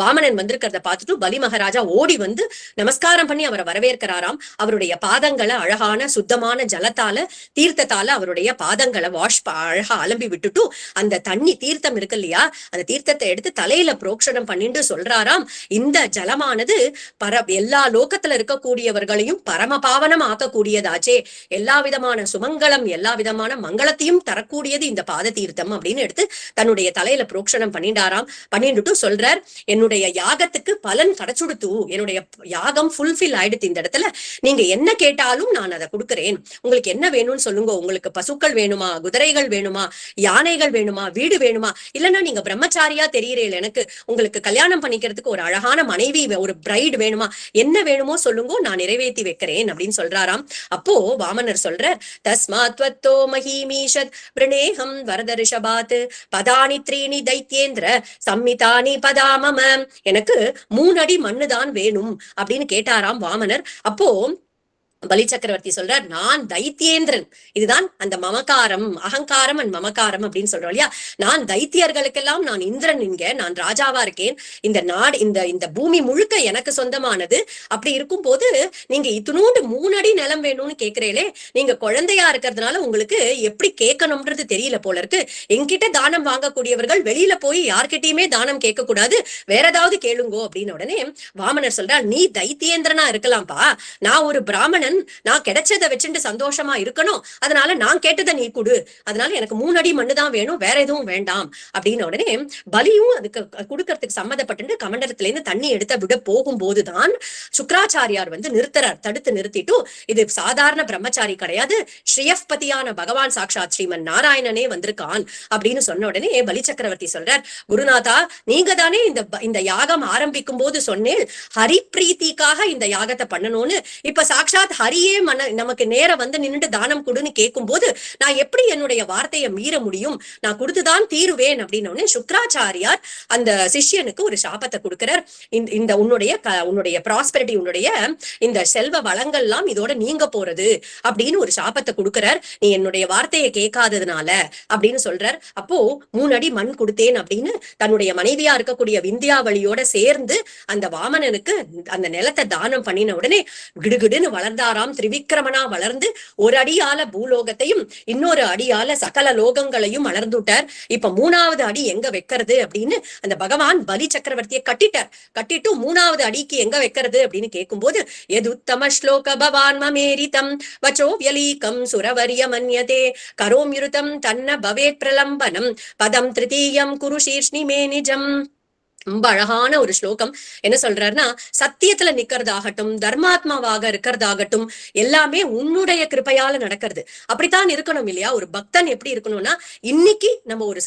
வாமனன் வந்திருக்கிறத பார்த்துட்டு பலி மகாராஜா ஓடி வந்து நமஸ்காரம் பண்ணி அவரை வரவேற்கிறாராம். அவருடைய பாதங்களை அழகான சுத்தமான ஜலத்தால தீர்த்தத்தால அவருடைய பாதங்களை அழகா அலம்பி விட்டுட்டு அந்த தண்ணி தீர்த்தம் இருக்கு இல்லையா, அந்த தீர்த்தத்தை எடுத்து தலையில புரோக்ஷனம் பண்ணிட்டு சொல்றாராம், இந்த ஜலமானது எல்லா லோகத்துல இருக்கக்கூடியவர்களையும் பரம பாவனம் ஆக்கக்கூடியதாச்சே, எல்லா விதமான சுமங்கலம் எல்லா விதமான மங்களத்தையும் தரக்கூடியது இந்த பாத தீர்த்தம் அப்படின்னு எடுத்து தன்னுடைய தலையில புரோக்ஷனம் பண்ணிட்டாராம். பண்ணிட்டு சொல்றார், என்னுடைய யாகத்துக்கு பலன் கிடைச்சுடுத்து, என்னுடைய யாகம் ஃபுல்ஃபில் ஆயிடுத்து. இந்த இடத்துல நீங்க என்ன கேட்டாலும் நான் அதை கொடுக்கிறேன். உங்களுக்கு என்ன வேணும்னு சொல்லுங்க. உங்களுக்கு பசுக்கள் வேணுமா, குதிரைகள் வேணுமா, யானைகள் வேணுமா, வீடு வேணுமா, இல்லைன்னா நீங்க பிரம்மச்சாரியா தெரியுறீர்கள், எனக்கு உங்களுக்கு கல்யாணம் பண்ணிக்கிறதுக்கு ஒரு அழகான மனைவி, ஒரு பிரைட் வேணுமா, என்ன வேணுமோ சொல்லுங்க, நான் நிறைவேற்றி வைக்கிறேன் அப்படின்னு சொல்றாராம். அப்போ வாமனர் சொல்ற, தஸ்மாத்வத்தோ மஹீமீஷத் பிரணேகம் வரத ரிஷபாத் பதானி த்ரீணி தைத்யேந்திர சம்மிதானி பதாமம, எனக்கு 3 அடி மண்ணுதான் வேணும் அப்படின்னு கேட்டாராம் வாமனர். அப்போ பலி சக்கரவர்த்தி சொல்றார், நான் தைத்தியேந்திரன். இதுதான் அந்த மமகாரம், அகங்காரம் அண்ட் மமகாரம் அப்படின்னு சொல்றோம் இல்லையா. நான் தைத்தியர்களுக்கெல்லாம் நான் இந்திரன், இங்க நான் ராஜாவா இருக்கேன். இந்த நாடு, இந்த பூமி முழுக்க எனக்கு சொந்தமானது. அப்படி இருக்கும் போது நீங்க இத்தினூண்டு 3 அடி நிலம் வேணும்னு கேட்கிறீங்களே, நீங்க குழந்தையா இருக்கிறதுனால உங்களுக்கு எப்படி கேட்கணும்ன்றது தெரியல போல இருக்கு. என்கிட்ட தானம் வாங்கக்கூடியவர்கள் வெளியில போய் யார்கிட்டயுமே தானம் கேட்க கூடாது, வேற ஏதாவது கேளுங்கோ அப்படின்னு உடனே வாமனர் சொல்றார், நீ தைத்தியேந்திரனா இருக்கலாம்ப்பா, நான் ஒரு பிராமணன், நான் கிடைச்சதை வச்சுட்டு சந்தோஷமா இருக்கணும், அதனால நான் கேட்டதை நீ கொடு, அதனால எனக்கு 3 அடி மண்ணு தான் வேணும், வேற எதுவும் வேண்டாம் அப்படின்னு உடனே பலியும் அதுக்கு கொடுக்கறதுக்கு சம்மதப்பட்டு கமண்டலத்துல இருந்து தண்ணி எடுத்த விட போகும்போதுதான் சுக்ராச்சாரியார் வந்து நிறுத்துறார். தடுத்து நிறுத்திட்டு, இது சாதாரண பிரம்மச்சாரி கிடையாது, ஸ்ரீயப்பதியான பகவான் சாட்சாத் ஸ்ரீமன் நாராயணனே வந்திருக்கான் அப்படின்னு சொன்ன உடனே பலி சக்கரவர்த்தி சொல்றார், குருநாதா, நீங்க தானே இந்த யாகம் ஆரம்பிக்கும் போது சொன்னேன் ஹரி பிரீத்திக்காக இந்த யாகத்தை பண்ணணும்னு. இப்ப சாட்சாத் ஹரியே நமக்கு நேர வந்து நின்னுட்டு தானம் கொடுன்னு கேட்கும் போது நான் எப்படி என்னுடைய வார்த்தையை மீற முடியும், நான் கொடுத்துதான் தீருவேன் அப்படின்னு சுக்ராச்சாரியார் அந்த சிஷ்யனுக்கு ஒரு சாபத்தை கொடுக்கிறார். இந்த உன்னுடைய ப்ராஸ்பெரிட்டி, உன்னுடைய இந்த செல்வ வளங்கள்லாம் இதோட நீங்க போறது அப்படின்னு ஒரு சாபத்தை கொடுக்கிறார், நீ என்னுடைய வார்த்தையை கேட்காததுனால அப்படின்னு சொல்றார். அப்போ 3 அடி மண் கொடுத்தேன் அப்படின்னு தன்னுடைய மனைவியா இருக்கக்கூடிய விந்தியாவளியோட சேர்ந்து அந்த வாமனனுக்கு அந்த நிலத்தை தானம் பண்ணின உடனே கிடுகிடுன்னு வளர்ந்தாராம். திரிவிக்ரமனா வளர்ந்து ஒரு அடியால பூலோகத்தையும் இன்னொரு அடியால சகல லோகங்களையும் வளர்ந்துட்டார். இப்ப 3வது அடி எங்க வைக்கிறது அப்படின்னு அந்த பகவான் பலி சக்கரவர்த்தியை கட்டிட்டு 3வது அடிக்கு எங்க வைக்கிறது அப்படின்னு கேட்கும் போது, எதுத்தம ஸ்லோக பவான் மமேரிதம் வச்சோ வியலீகம் சுரவரிய மன்யதே கரோம்யுருதம் தன்ன பவேத் பிரலம்பனம் பதம் திருத்தீயம் குரு சீர்ஷ்ணி மே நிஜம். ரொம்ப அழகான ஒரு ஸ்லோகம். என்ன சொல்றாருன்னா, சத்தியத்துல நிக்கிறதாகட்டும், தர்மாத்மாவாக இருக்கிறதாகட்டும், எல்லாமே உன்னுடைய கிருபையால நடக்கிறது. அப்படித்தான் இருக்கணும் இல்லையா. ஒரு பக்தன் எப்படி இருக்கணும்னா, இன்னைக்கு நம்ம ஒரு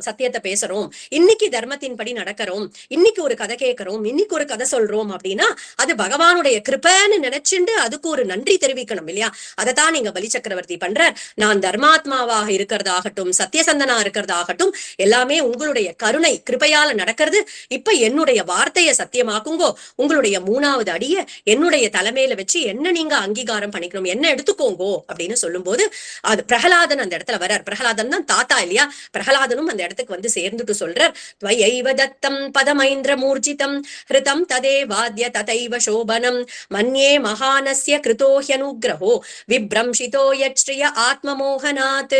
சத்தியத்தை பேசுறோம், இன்னைக்கு தர்மத்தின்படி நடக்கிறோம், இன்னைக்கு ஒரு கதை கேட்கிறோம், இன்னைக்கு ஒரு கதை சொல்றோம் அப்படின்னா அது பகவானுடைய கிருபைன்னு நினைச்சுண்டு அதுக்கு ஒரு நன்றி தெரிவிக்கணும் இல்லையா. அதைத்தான் நீங்க பலி சக்கரவர்த்தி பண்றார். நான் தர்மாத்மாவாக இருக்கிறதாகட்டும், சத்தியசந்தனா இருக்கிறதாகட்டும், எல்லாமே உங்களுடைய கருணை கிருபையால நடக்கிறது. இப்ப என்னுடைய வார்த்தையை சத்தியமாக்குங்கோ, உங்களுடைய 3வது அடிய என்னுடைய தலைமையில வச்சு என்ன நீங்க அங்கீகாரம் பண்ணிக்கணும், என்ன எடுத்துக்கோங்கோ அப்படின்னு சொல்லும் போது அது பிரகலாதன் அந்த இடத்துல வர்றார். பிரகலாதன் தான் தாத்தா இல்லையா. பிரகலாதனும் அந்த இடத்துக்கு வந்து சேர்ந்துட்டு சொல்றார், துவயைவ தத்தம் பதமைந்திர மூர்ஜிதம் ஹிருதம் ததே வாத்ய ததைவ சோபனம் மன்யே மகானஸ்ய கிருதோஹ்யனுக்ரஹோ விப்ரம்ஷிதோ யச்ரிய ஆத்மமோகனாத்.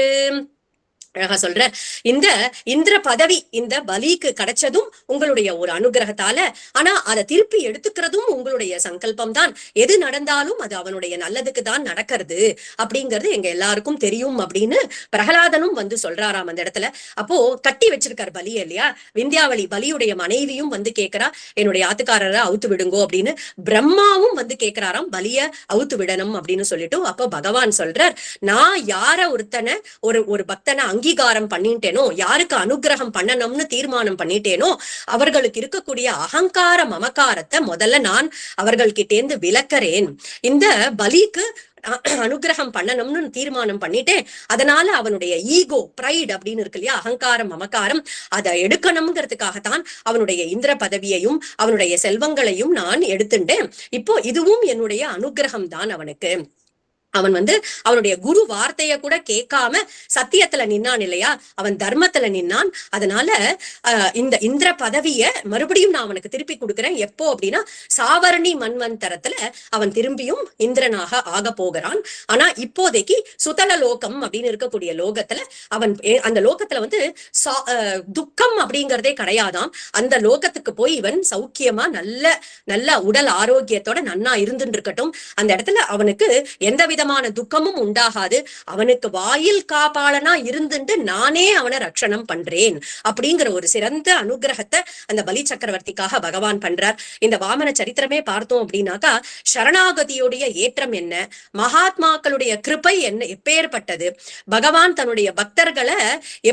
அழகா சொல்ற, இந்த இந்திர பதவி இந்த பலிக்கு கிடைச்சதும் உங்களுடைய ஒரு அனுகிரகத்தால, ஆனா அதை திருப்பி எடுத்துக்கிறதும் உங்களுடைய சங்கல்பம் தான். எது நடந்தாலும் அது அவனுடைய நல்லதுக்கு தான் நடக்கிறது அப்படிங்கிறது எங்க எல்லாருக்கும் தெரியும் அப்படின்னு பிரகலாதனும் வந்து சொல்றாராம் அந்த இடத்துல. அப்போ கட்டி வச்சிருக்கார் பலிய இல்லையா. விந்தியாவளி பலியுடைய மனைவியும் வந்து கேட்கிறா, என்னுடைய ஆத்துக்காரரை அவுத்து விடுங்கோ அப்படின்னு. பிரம்மாவும் வந்து கேட்கிறாராம், பலிய அவுத்து விடணும் அப்படின்னு சொல்லிட்டு. அப்போ பகவான் சொல்றார், நான் யார ஒருத்தனை ஒரு பக்தனை அங்கீகாரம் பண்ணிட்டேனோ, யாருக்கு அனுகிரகம் பண்ணணும்னு தீர்மானம் பண்ணிட்டேனோ, அவர்களுக்கு இருக்கக்கூடிய அகங்கார மமகாரத்தை முதல்ல நான் அவர்கள்கிட்டேந்து விலக்கிறேன். இந்த பலிக்கு அனுகிரகம் பண்ணணும்னு தீர்மானம் பண்ணிட்டேன். அதனால அவனுடைய ஈகோ, பிரைட் அப்படின்னு இருக்கு இல்லையா, அகங்காரம் மமகாரம், அதை எடுக்கணுங்கிறதுக்காகத்தான் அவனுடைய இந்திர பதவியையும் அவனுடைய செல்வங்களையும் நான் எடுத்துட்டேன். இப்போ இதுவும் என்னுடைய அனுகிரகம் தான் அவனுக்கு. அவன் வந்து அவனுடைய குரு வார்த்தைய கூட கேட்காம சத்தியத்துல நின்னான் இல்லையா, அவன் தர்மத்துல நின்னான். அதனால இந்த இந்திர பதவிய மறுபடியும் நான் அவனுக்கு திருப்பி கொடுக்கிறேன். எப்போ அப்படின்னா சாவரணி மன்வந்தரத்துல அவன் திரும்பியும் இந்திரனாக ஆக போகிறான். ஆனா இப்போதைக்கு சுதல லோகம் அப்படின்னு இருக்கக்கூடிய லோகத்துல அவன் அந்த லோகத்துல வந்து துக்கம் அப்படிங்கிறதே கிடையாதாம். அந்த லோகத்துக்கு போய் இவன் சௌக்கியமா நல்ல நல்ல உடல் ஆரோக்கியத்தோட நன்னா இருந்துட்டு இருக்கட்டும். அந்த இடத்துல அவனுக்கு எந்த விதமான விதமான துக்கமும் உண்டாகாது, அவனுக்கு வாயில் காப்பாளனா இருந்துட்டு நானே அவனை ரட்சணம் பண்றேன் அப்படிங்கிற ஒரு சிறந்த அனுகிரகத்தை அந்த பலி சக்கரவர்த்திக்காக பகவான் பண்றார். இந்த வாமன சரித்திரமே பார்த்தோம் அப்படின்னாக்கா சரணாகதியுடைய ஏற்றம் என்ன, மகாத்மாக்களுடைய கிருபை என்ன, எப்பேற்பட்டது, பகவான் தன்னுடைய பக்தர்களை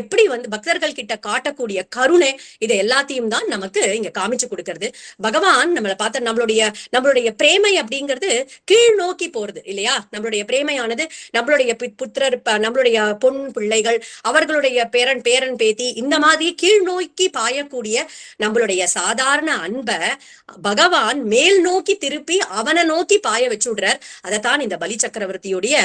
எப்படி பக்தர்கள் கிட்ட காட்டக்கூடிய கருணை, இதை எல்லாத்தையும் தான் நமக்கு இங்க காமிச்சு கொடுக்கிறது. பகவான் நம்மளை பார்த்த நம்மளுடைய பிரேமை அப்படிங்கிறது கீழ் நோக்கி போறது இல்லையா? நம்மளுடைய பிரேமையானது நம்மளுடைய புத்திரர், நம்மளுடைய பொன் பிள்ளைகள், அவர்களுடைய பேரன் பேத்தி, இந்த மாதிரி கீழ் நோக்கி பாயக்கூடிய நம்மளுடைய சாதாரண அன்பை பகவான் மேல் நோக்கி திருப்பி அவனை நோக்கி பாய வச்சுடுறார். அதைத்தான் இந்த பலி சக்கரவர்த்தியுடைய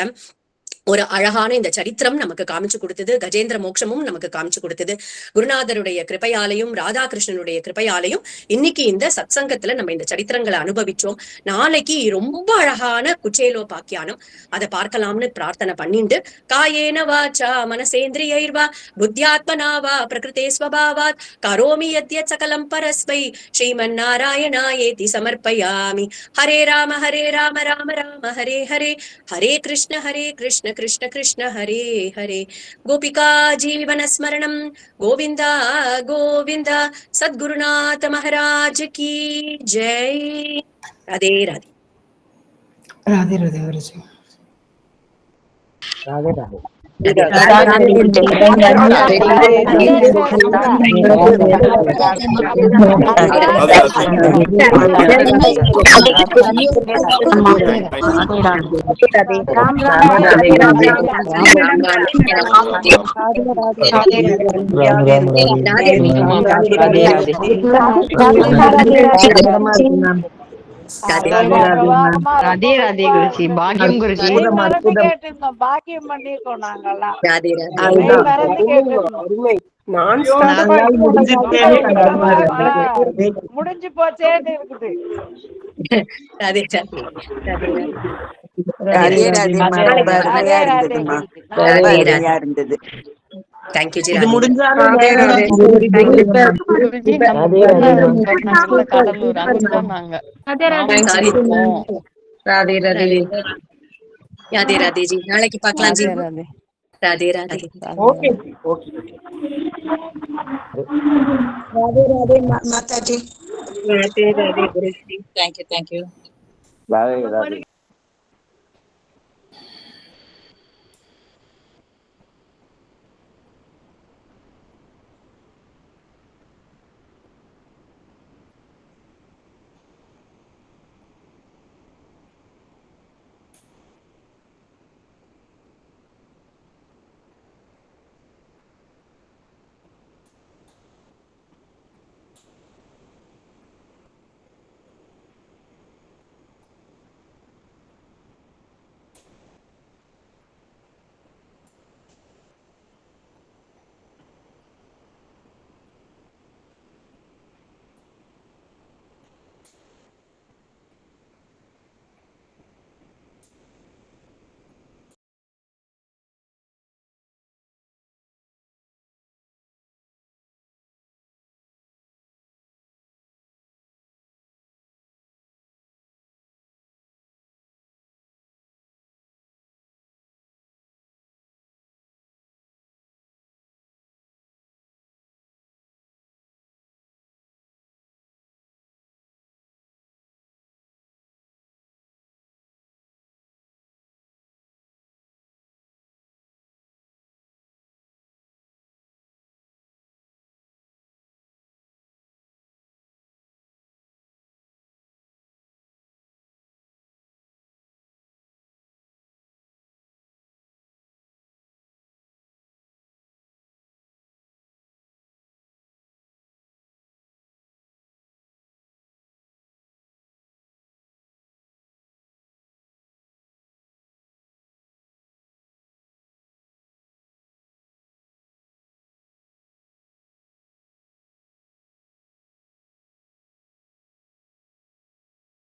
ஒரு அழகான இந்த சரித்திரம் நமக்கு காமிச்சு கொடுத்தது. கஜேந்திர மோட்சமும் நமக்கு காமிச்சு கொடுத்தது. குருநாதருடைய கிருபையாலையும் ராதாகிருஷ்ணனுடைய கிருபையாலையும் இன்னைக்கு இந்த சத்சங்கத்துல நம்ம இந்த சரித்திரங்களை அனுபவிச்சோம். நாளைக்கு ரொம்ப அழகான குச்சேலோபாக்கியானம் அதை பார்க்கலாம்னு பிரார்த்தனை பண்ணிட்டு, காயேன வாச்சா மனசேந்திரியைர்வா புத்தியாத்மனாவா பிரகிருதே ஸ்வபாவாத் கரோமி யத்யத் சகலம் பரஸ்மை ஸ்ரீமன்னாராயணாயேதி சமர்ப்பயாமி. ஹரே ராம ராம ராம ஹரே ஹரே, ஹரே கிருஷ்ண कृष्ण कृष्ण हरे हरे. गोपिका जीवन स्मरणं गोविंदा गोविंदा. सद्गुरुनाथ महाराज की जय. राधे राधे. राधे राधे गुरुजी. राधे राधे. ராதே ராதே குருஜி. பாக்கியம் குருஜி. பாக்கியம் பண்ணிருக்கோம் நாங்கெல்லாம். முடிஞ்சு போச்சேன்னு இருக்குது. தேங்க்யூ ஜி. ராதே ராதே ஜி. நாளைக்கு பார்க்கலாம் ஜி. ராதே ராதே. Okay okay. राधे राधे माता जी. राधे राधे गुरुजी. Thank you. राधे राधे.